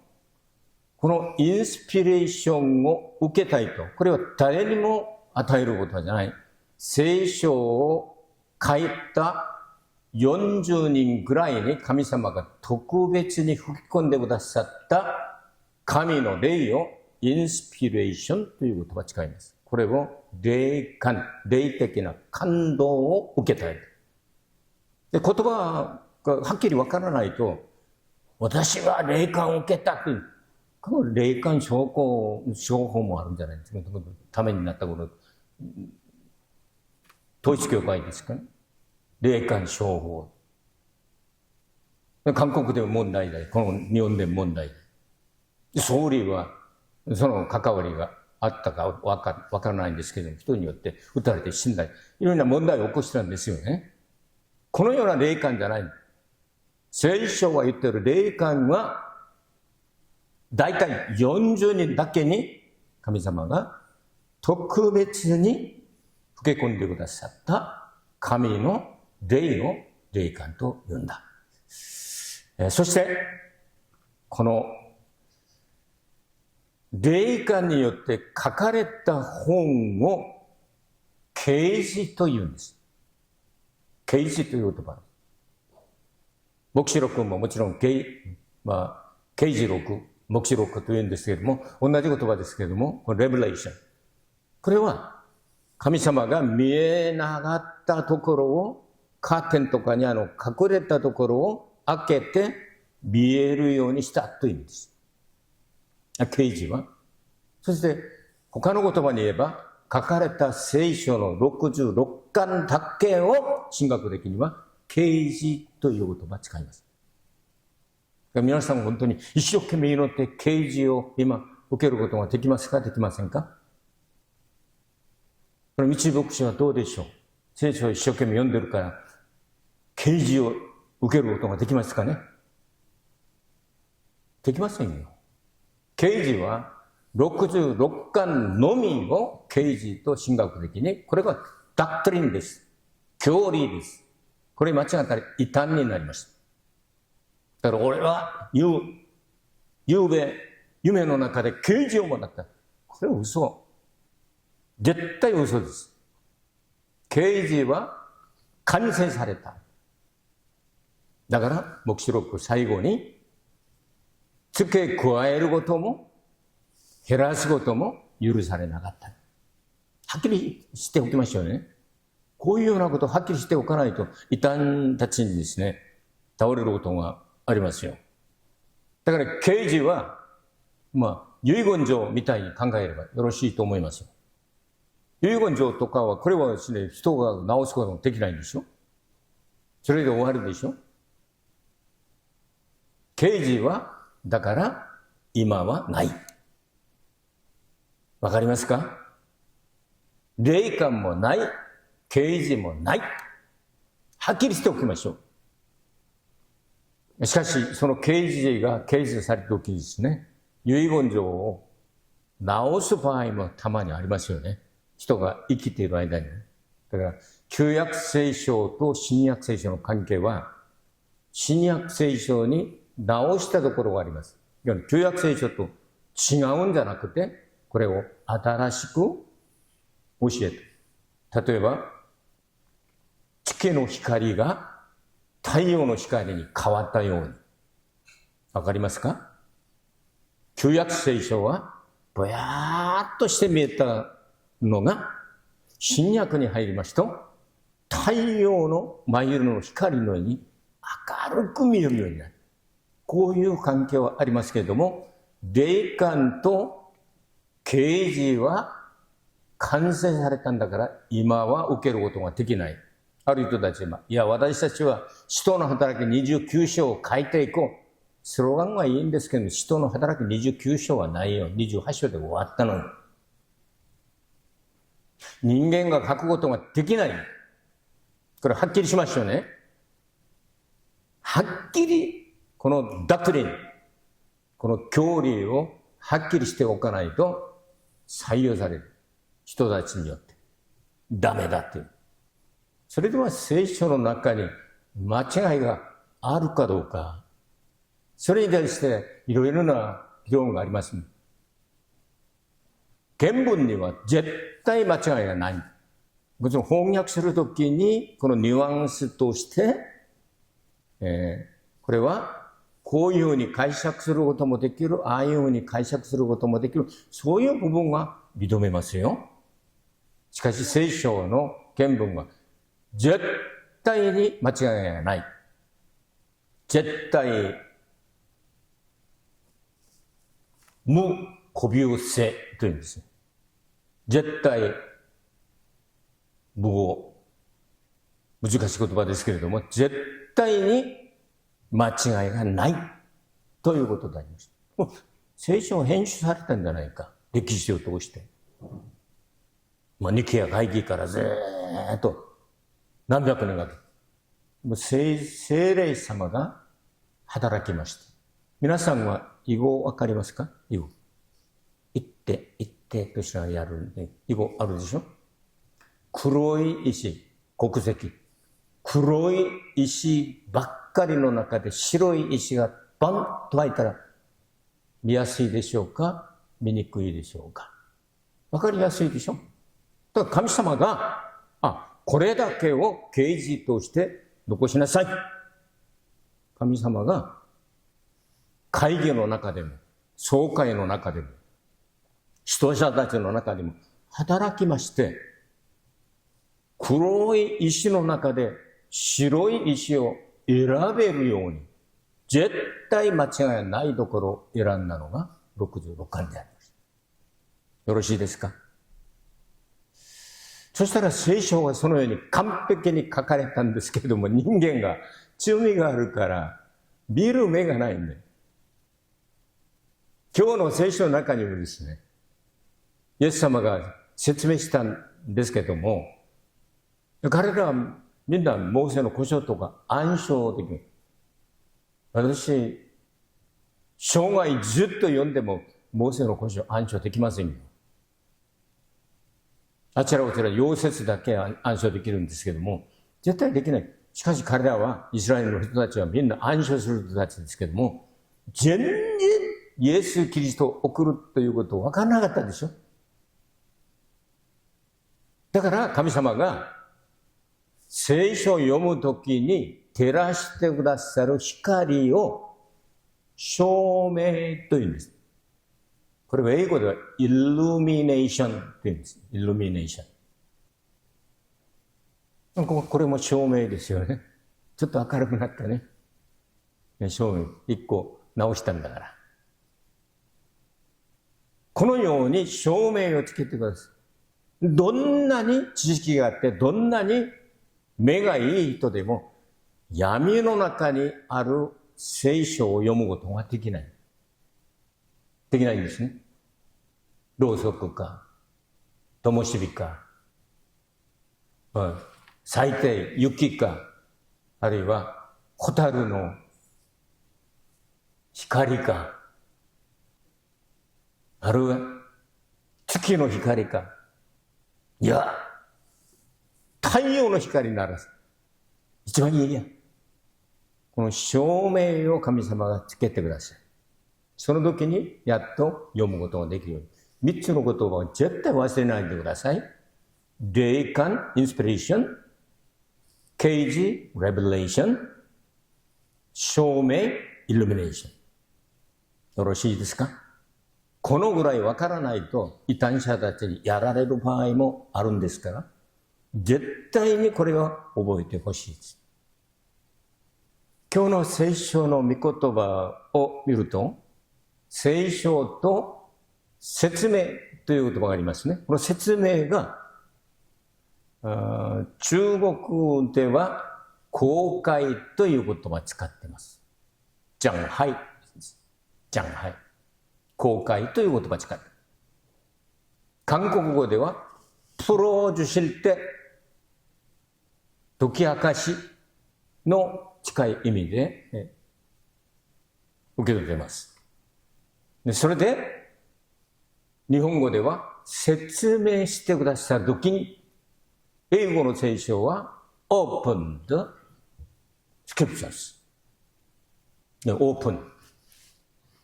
このインスピレーションを受けたいと、これは誰にも与えることじゃない。聖書を書いた40人ぐらいに神様が特別に吹き込んでくださった神の霊をインスピレーションという言葉を使います。これを霊感、霊的な感動を受けたい。で、言葉がはっきりわからないと、私は霊感を受けたという、この霊感商法もあるんじゃないですか。ためになったこと。統一教会ですかね。霊感商法。韓国でも問題だ。この日本でも問題だ。総理はその関わりがあったかわからないんですけども、人によって撃たれて死んだり、いろんな問題を起こしたんですよね。このような霊感じゃない。聖書が言っている霊感は、だいたい40人だけに神様が特別に吹け込んでくださった神の霊の霊感と言うんだ。そして、この霊感によって書かれた本を啓示と言うんです。啓示という言葉。黙示録ももちろん啓示録、黙示録と言うんですけれども、同じ言葉ですけれども、これレベレーション。これは神様が見えなかったところを、カーテンとかに隠れたところを開けて見えるようにしたというんです。啓示は。そして他の言葉に言えば、書かれた聖書の66巻だけを神学的には啓示という言葉を使います。皆さん本当に一生懸命祈って啓示を今受けることができますか、できませんか？この道牧師はどうでしょう？聖書を一生懸命読んでるから啓示を受けることができますかね？できませんよ。啓示は66巻のみを啓示と神学的に、これがダクトリンです。教理です。これ間違ったら異端になります。だから俺はゆうべ夢の中で啓示をもらった。これは嘘。絶対嘘です。刑事は完成された。だから、黙示録最後に、付け加えることも、減らすことも許されなかった。はっきりしておきましょうね。こういうようなことをはっきりしておかないと、異端たちにですね、倒れることがありますよ。だから、刑事は、遺言状みたいに考えればよろしいと思いますよ。遺言状とかは、これはですね、人が直すこともできないんでしょ。それで終わるでしょ。刑事は、だから、今はない。わかりますか？霊感もない、刑事もない。はっきりしておきましょう。しかし、その刑事が刑事された時にですね、遺言状を直す場合もたまにありますよね。人が生きている間に。だから、旧約聖書と新約聖書の関係は、新約聖書に直したところがあります。旧約聖書と違うんじゃなくて、これを新しく教えて。例えば、月の光が太陽の光に変わったように。わかりますか？旧約聖書はぼやーっとして見えたのが新約に入りますと太陽の真昼の光のように明るく見えるようになる。こういう関係はありますけれども、霊感と啓示は完成されたんだから今は受けることができない。ある人たちは、いや私たちは使徒の働き29章を書いていこう。スローガンはいいんですけど、使徒の働き29章はないよ。28章で終わったのに。人間が書くことができない。これはっきりしましょうね。はっきり、このダクリン、この教理をはっきりしておかないと採用される。人たちによって。ダメだっていう。それでは聖書の中に間違いがあるかどうか、それに対していろいろな議論があります。原文には絶対間違いがない。もちろん翻訳するときにこのニュアンスとして、これはこういうふうに解釈することもできる、ああいうふうに解釈することもできる、そういう部分は認めますよ。しかし聖書の原文は絶対に間違いがない。絶対無固有性というんですね。絶対無語。難しい言葉ですけれども、絶対に間違いがないということであります。聖書が編集されたんじゃないか。歴史を通して。ニケア会議からずっと何百年かけて。聖霊様が働きました。皆さんは囲碁わかりますか？囲碁。一手としらやるんで、囲碁あるでしょ？黒い石、国石。黒い石ばっかりの中で白い石がバンと入ったら見やすいでしょうか？見にくいでしょうか？わかりやすいでしょ？だから神様が、これだけを啓示として残しなさい。神様が会議の中でも、総会の中でも、指導者たちの中でも働きまして、黒い石の中で白い石を選べるように、絶対間違いないところを選んだのが66巻であります。よろしいですか？そしたら聖書はそのように完璧に書かれたんですけれども、人間が強みがあるから見る目がないんで、今日の聖書の中にもですね、イエス様が説明したんですけども、彼らはみんなモーセの古書とか暗唱できる。私、生涯ずっと読んでもモーセの古書暗唱できませんよ。あちらこちら溶接だけ暗唱できるんですけども、絶対できない。しかし彼らは、イスラエルの人たちはみんな暗唱する人たちですけども、全然イエス・キリストを送るということ分からなかったでしょ。だから神様が聖書を読むときに照らしてくださる光を照明というんです。これは英語ではイルミネーションというんです。イルミネーション。これも照明ですよね。ちょっと明るくなったね。照明一個直したんだから。このように照明をつけてください。どんなに知識があって、どんなに目がいい人でも、闇の中にある聖書を読むことができない。できないんですね。ろうそくか、灯火か、最低雪か、あるいは蛍の光か、あるいは月の光か、いや、太陽の光なら一番いいや。この照明を神様がつけてください。その時にやっと読むことができるように。三つの言葉を絶対忘れないでください。霊感、インスピレーション、啓示、レベレーション、照明、イルミネーション。よろしいですか？このぐらいわからないと異端者たちにやられる場合もあるんですから、絶対にこれは覚えてほしいです。今日の聖書の御言葉を見ると、聖書と説明という言葉がありますね。この説明が、中国では公開という言葉を使っています。上海。上海。公開という言葉を使っています。韓国語では풀어주실 때解き明かしの近い意味で受け取っています。それで日本語では説明してくださるときに、英語の聖書は opened scriptures。オープン。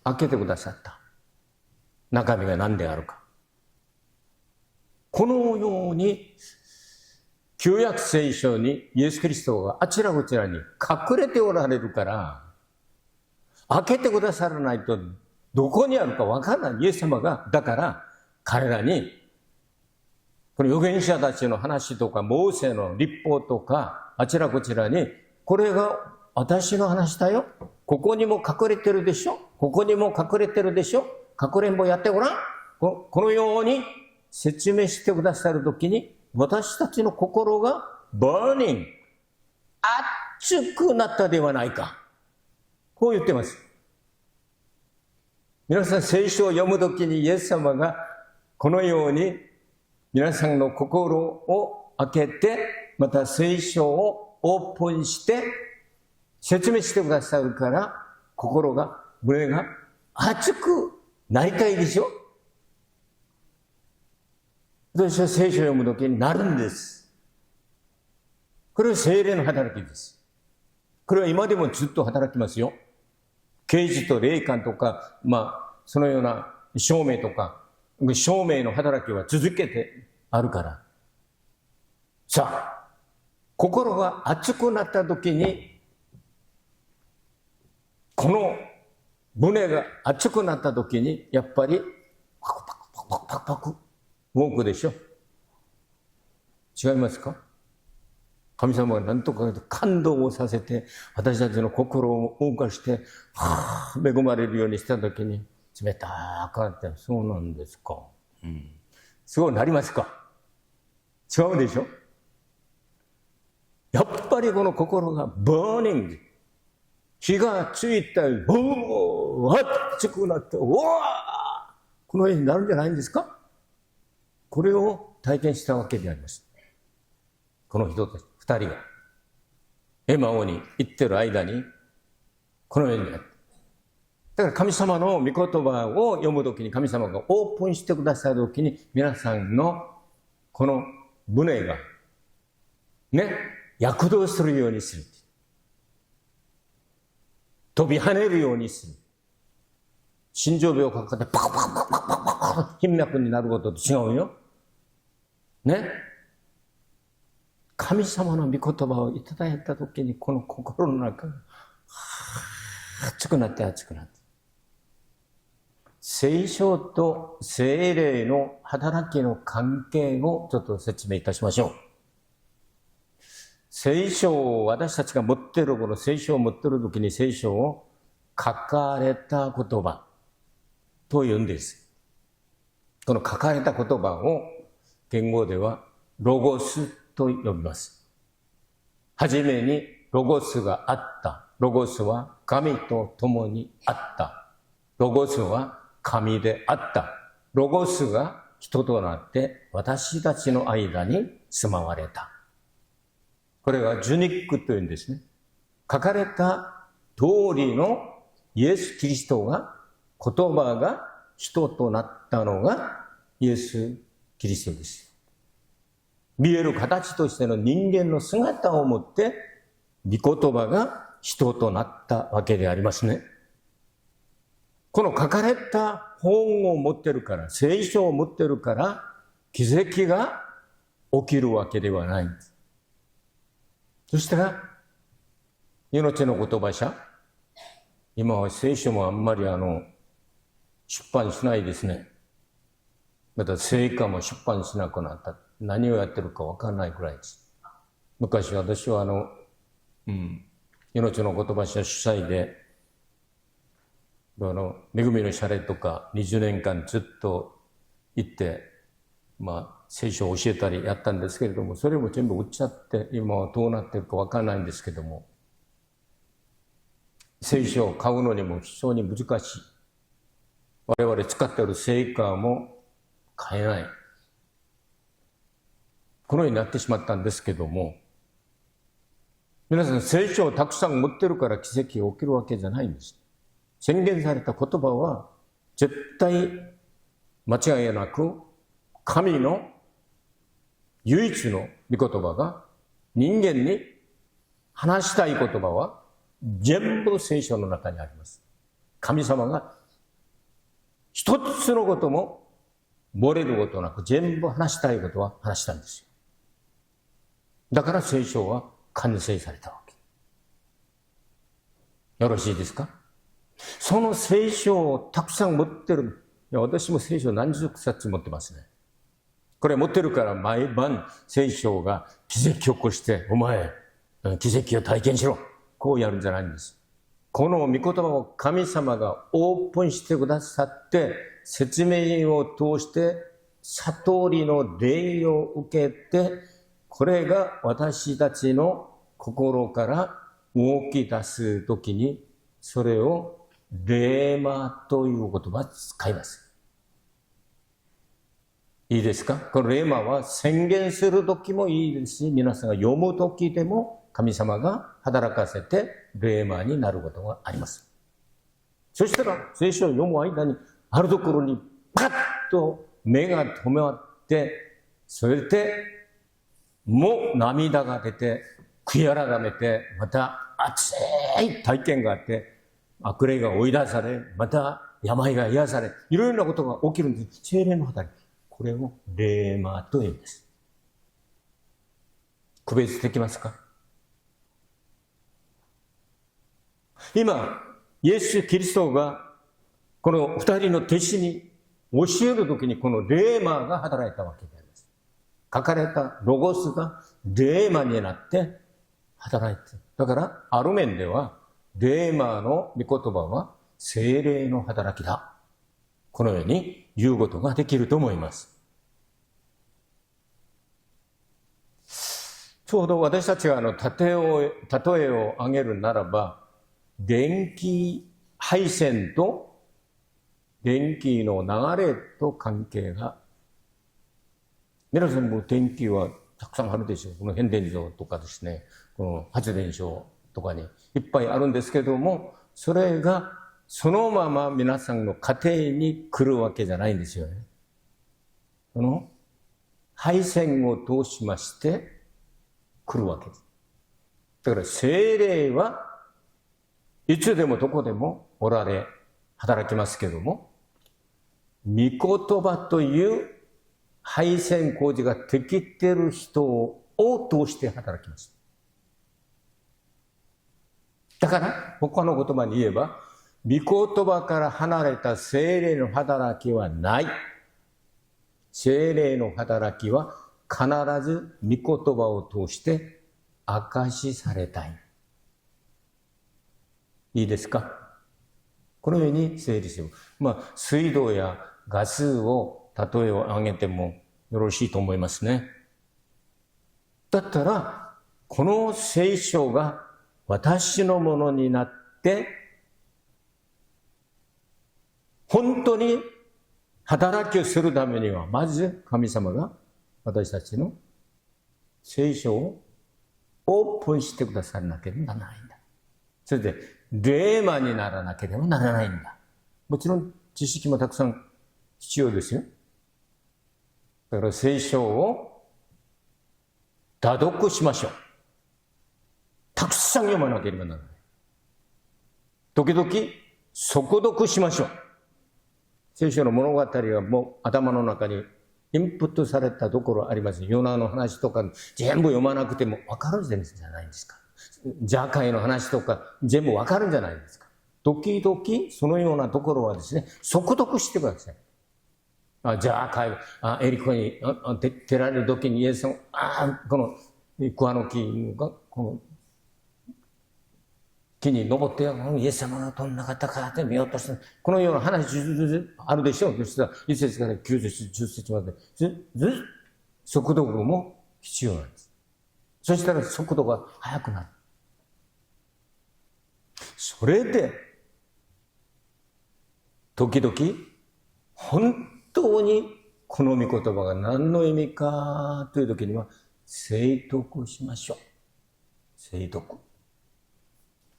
開けてくださった。中身が何であるか。このように、旧約聖書にイエス・キリストがあちらこちらに隠れておられるから、開けてくださらないとどこにあるかわからないイエス様が、だから彼らに、この預言者たちの話とか、モーセの律法とか、あちらこちらに、これが私の話だよ。ここにも隠れてるでしょ。ここにも隠れてるでしょ。かくれんぼやってごらん。このように説明してくださるときに、私たちの心がバーニング、熱くなったではないか。こう言ってます。皆さん聖書を読むときにイエス様がこのように皆さんの心を開けて、また聖書をオープンして説明してくださるから、心が、胸が熱くなりたいでしょ。私は聖書を読むときになるんです。これは聖霊の働きです。これは今でもずっと働きますよ。啓示と霊感とか、そのような証明とか、証明の働きは続けてあるから。さあ、心が熱くなったときに、この胸が熱くなったときに、やっぱり、パクパクパクパクパクパク動くでしょ。違いますか？神様が何とか感動をさせて、私たちの心を動かして、恵まれるようにしたときに、冷たくなって、そうなんですか。そうなりますか？違うでしょ？やっぱりこの心がバーニング。火がついたり、熱くなって、このようになるんじゃないんですか？これを体験したわけであります。この人たち二人がエマオに行ってる間にこのようになって、だから神様の御言葉を読むときに、神様がオープンしてくださるときに、皆さんのこの胸が躍動するようにする、飛び跳ねるようにする。心臓病をかかってパクパクパクパクパク頻脈になることと違うよ。神様の御言葉をいただいたときに、この心の中が熱くなって熱くなって。聖書と聖霊の働きの関係をちょっと説明いたしましょう。聖書を私たちが持っているこの聖書を持っているときに聖書を書かれた言葉と言うんです。この書かれた言葉を言語ではロゴスと呼びます。はじめにロゴスがあった。ロゴスは神と共にあった。ロゴスは神であった。ロゴスが人となって私たちの間に住まわれた。これはジュニックというんですね。書かれた通りのイエス・キリストが、言葉が人となったのがイエス・キリストです。見える形としての人間の姿を持って、御言葉が人となったわけでありますね。この書かれた本を持ってるから、聖書を持ってるから、奇跡が起きるわけではないんです。そしたら、命の言葉社、今は聖書もあんまり出版しないですね。また聖歌も出版しなくなった。何をやってるかわかんないくらいです。昔私は命の言葉社主催で、恵みの謝礼とか20年間ずっと行って、聖書を教えたりやったんですけれども、それも全部売っちゃって、今はどうなってるかわかんないんですけども、聖書を買うのにも非常に難しい。我々使っている聖歌も買えない。このようになってしまったんですけども、皆さん聖書をたくさん持ってるから奇跡が起きるわけじゃないんです。宣言された言葉は絶対間違いなく神の唯一の御言葉が人間に話したい言葉は全部聖書の中にあります。神様が一つのことも漏れることなく全部話したいことは話したんですよ。だから聖書は完成されたわけ。よろしいですか？その聖書をたくさん持ってる。いや、私も聖書何十冊持ってますね。これ持ってるから毎晩聖書が奇跡を起こして、お前、奇跡を体験しろ。こうやるんじゃないんです。この御言葉を神様がオープンしてくださって、説明を通して悟りの霊を受けて、これが私たちの心から動き出すときに、それをレーマという言葉を使います。いいですか？このレーマは宣言するときもいいですし、皆さんが読むときでも神様が働かせてレーマになることがあります。そしたら聖書を読む間にあるところにパッと目が止まって、それでもう涙が出て、悔い改めて、また熱い体験があって、悪霊が追い出され、また病が癒され、いろいろなことが起きるんです。聖霊の働き。これをレーマと言うんです。区別できますか？今、イエス・キリストがこの二人の弟子に教えるときにこのレーマが働いたわけであります。書かれたロゴスがレーマになって働いている。だからある面ではレーマの御言葉は聖霊の働きだ。このように言うことができると思います。ちょうど私たちが例えを挙げるならば、電気配線と電気の流れと関係が、皆さんも電気はたくさんあるでしょう。この変電所とかですね、この発電所とかにいっぱいあるんですけども、それがそのまま皆さんの家庭に来るわけじゃないんですよね。この配線を通しまして来るわけです。だから聖霊はいつでもどこでもおられ働きますけども、御言葉という配線工事ができている人をを通して働きます。だから、他の言葉に言えば、御言葉から離れた聖霊の働きはない。聖霊の働きは必ず御言葉を通して証しされたい。いいですか？このように整理しよう。水道やガスを例えを挙げてもよろしいと思いますね。だったら、この聖書が私のものになって、本当に働きをするためには、まず神様が私たちの聖書をオープンしてくださらなければならないんだ。それで、霊魔にならなければならないんだ。もちろん知識もたくさん必要ですよ。だから聖書を多読しましょう。たくさん読まなければならない。時々速読しましょう。聖書の物語はもう頭の中にインプットされたところあります。ヨナの話とか全部読まなくても分かるんじゃないですか。ジャカイの話とか全部分かるんじゃないですか。時々そのようなところはですね、速読してください。ジャカイ、エリコに照られる時にイエス様、この桑の木がこの木に登ってイエス様がどんな方かって見ようとして、このような話あるでしょう。そしたら1節から9節10節まで速読も必要なんです。そしたら速度が速くなる。それで時々本当にこの御言葉が何の意味かという時には正読しましょう。正読。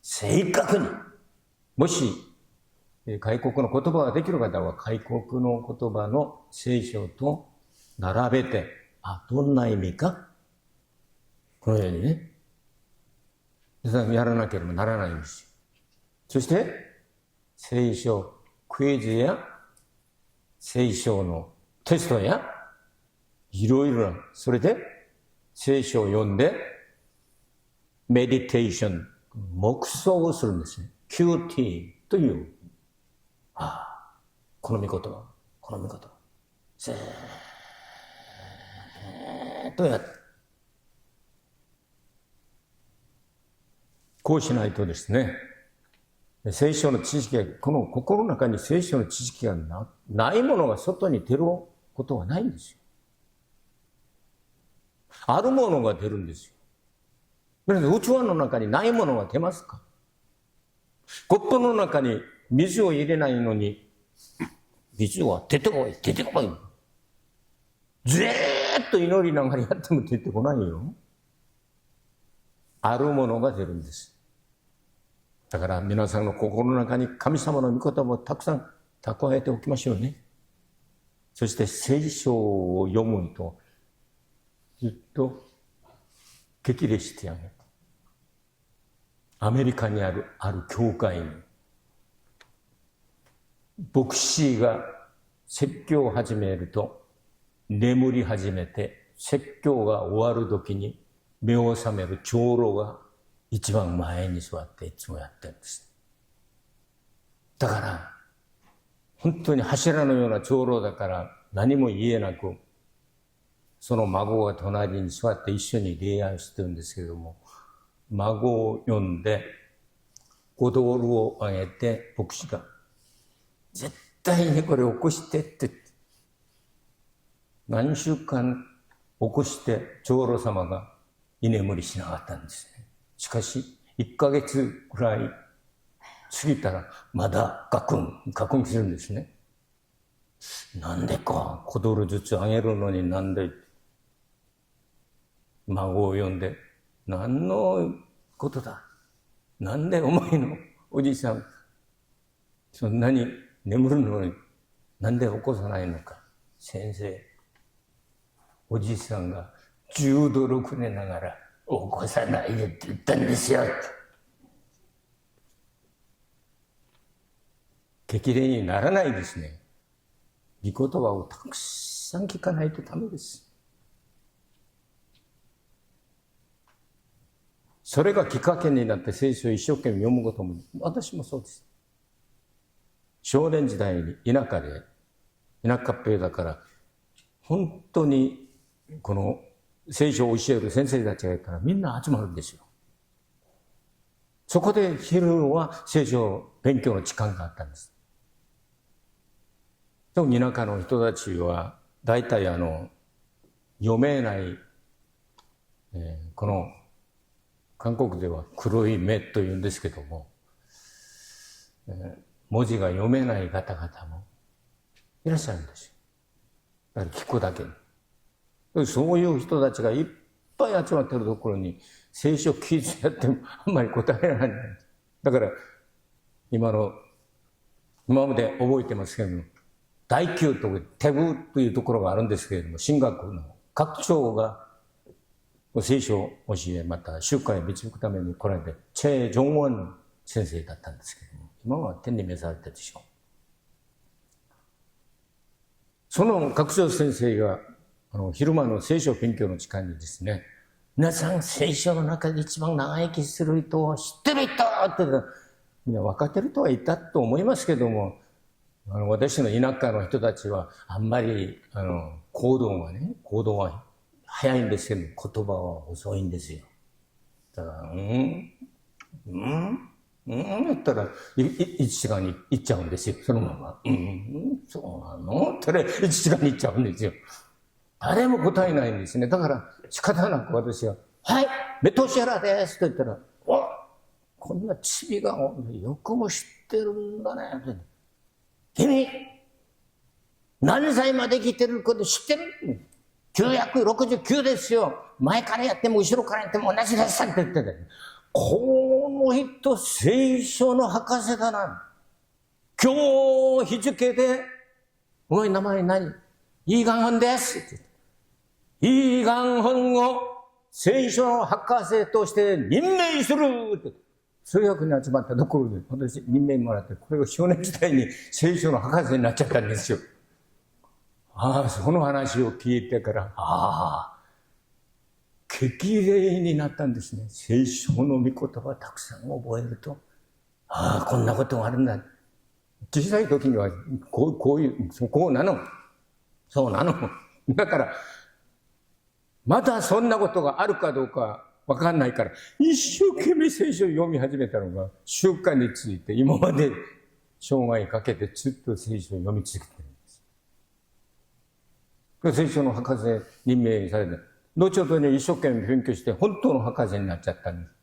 正確に。もし外国の言葉ができる方は外国の言葉の聖書と並べて、どんな意味か、このようにね、やらなければならないんですよ。そして聖書クイズや聖書のテストやいろいろな、それで聖書を読んでメディテーション、黙想をするんですね。QT という、この御言葉、この御言葉、せーっとやって、こうしないとですね、聖書の知識が、この心の中に聖書の知識がないものが外に出ることはないんですよ。あるものが出るんですよ。器の中にないものが出ますか？コップの中に水を入れないのに、水は出てこい、出てこい。ずーっと祈りながらやっても出てこないよ。あるものが出るんです。だから皆さんの心の中に神様の御言葉をたくさん蓄えておきましょうね。そして聖書を読むとずっと激励してあげる。アメリカにある教会に牧師が説教を始めると眠り始めて、説教が終わる時に目を覚める長老が一番前に座っていつもやってるんです。だから本当に柱のような長老だから何も言えなく、その孫が隣に座って一緒に礼拝してるんですけれども、孫を呼んで5ドルをあげて、牧師が絶対にこれ起こしてって何週間起こして長老様が居眠りしなかったんですね。しかし1ヶ月くらい過ぎたらまだガクンするんですね。なんでか5ドルずつあげるのになんで、孫を呼んで、何のことだ、なんでお前のおじさんそんなに眠るのになんで起こさないのか。先生、おじさんが10ドルくれながら起こさないでって言ったんですよ。激励にならないですね。御言葉をたくさん聞かないとダメです。それがきっかけになって聖書を一生懸命読むことも、私もそうです。少年時代に田舎っぺだから、本当にこの聖書を教える先生たちがいたらみんな集まるんですよ。そこで昼は聖書勉強の時間があったんです。でも田舎の人たちは大体読めない、この韓国では黒い目というんですけども、文字が読めない方々もいらっしゃるんですよ。だから聞くだけに。そういう人たちがいっぱい集まってるところに聖書記述やってもあんまり答えられない。だから今まで覚えてますけども、第9とテグというところがあるんですけれども、神学の学長が聖書を教え、また集会を導くために来られて、チェ・ジョンウォン先生だったんですけども、今は天に召されたでしょう。その学長先生が昼間の聖書勉強の時間にですね、皆さん聖書の中で一番長生きする人を知ってる人って言ったら、みんな分かってる人はいたと思いますけども、私の田舎の人たちはあんまり行動は早いんですけど、言葉は遅いんですよ。だから言ったら1時間に行っちゃうんですよ、そのまま。そうなのって1時間に行っちゃうんですよ。誰も答えないんですね。だから仕方なく私は、はい、メトシェラですと言ったら、こんなチビがよくも知ってるんだね。君、何歳まで生きてること知ってる？ 969 ですよ。前からやっても後ろからやっても同じですって言ってて。この人、聖書の博士だな。今日日付で、お前名前何？イ・ガンホンですって言って。イ・ガンホンを聖書の博士として任命するって。数学に集まったところで私任命もらって、これを少年時代に聖書の博士になっちゃったんですよ。その話を聞いてから、激励になったんですね。聖書の御言葉たくさん覚えると、こんなことがあるんだ。小さい時にはこうなの。そうなの。だから、まだそんなことがあるかどうかわかんないから、一生懸命聖書を読み始めたのが習慣について、今まで生涯かけてずっと聖書を読み続けてるんです。聖書の博士任命されて、後ほどに一生懸命勉強して本当の博士になっちゃったんです。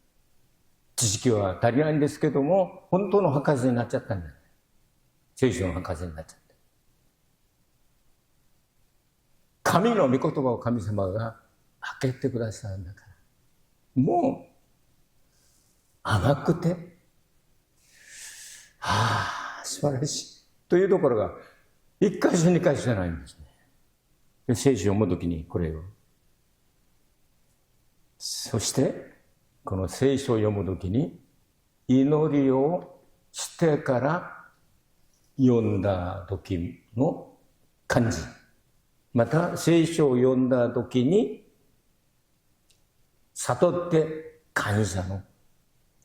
知識は足りないんですけども、本当の博士になっちゃったんです。聖書の博士になっちゃった。神の御言葉を神様が開けてくださるんだから。もう、甘くて、素晴らしい。というところが、一箇所二箇所じゃないんですね。で聖書を読むときにこれを。そして、この聖書を読むときに、祈りをしてから読んだ時の感じ。また、聖書を読んだときに、悟って感謝の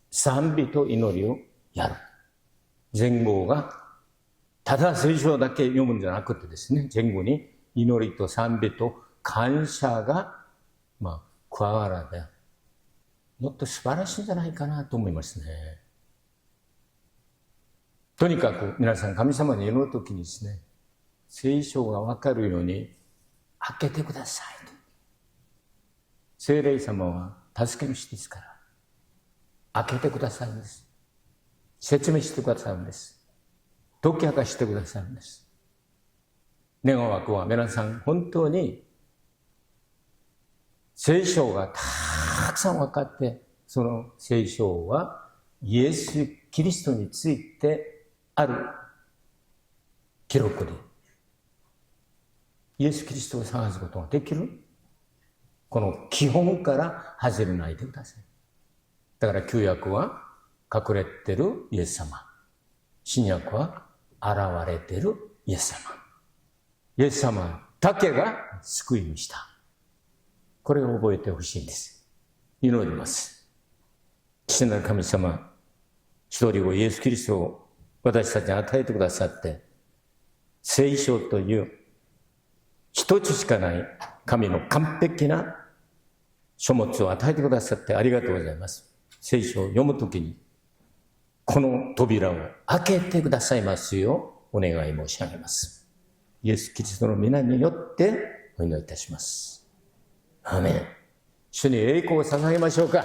賛美と祈りをやる。前後が、ただ聖書だけ読むんじゃなくてですね、前後に祈りと賛美と感謝が、加わらで、もっと素晴らしいんじゃないかなと思いますね。とにかく皆さん神様に祈るときにですね、聖書がわかるように開けてくださいと。聖霊様は助け主ですから、開けてくださるんです。説明してくださるんです。解き明かしてくださるんです。願わくは皆さん本当に聖書がたくさん分かって、その聖書はイエス・キリストについてある記録で、イエス・キリストを探すことができる。この基本から外れないでください。だから旧約は隠れてるイエス様。新約は現れてるイエス様。イエス様だけが救い主だ。これを覚えてほしいんです。祈ります。父なる神様、一人をイエス・キリストを私たちに与えてくださって、聖書という一つしかない神の完璧な書物を与えてくださってありがとうございます。聖書を読むときに、この扉を開けてくださいますようお願い申し上げます。イエス・キリストの皆によってお祈りいたします。アーメン。主に栄光を捧げましょうか。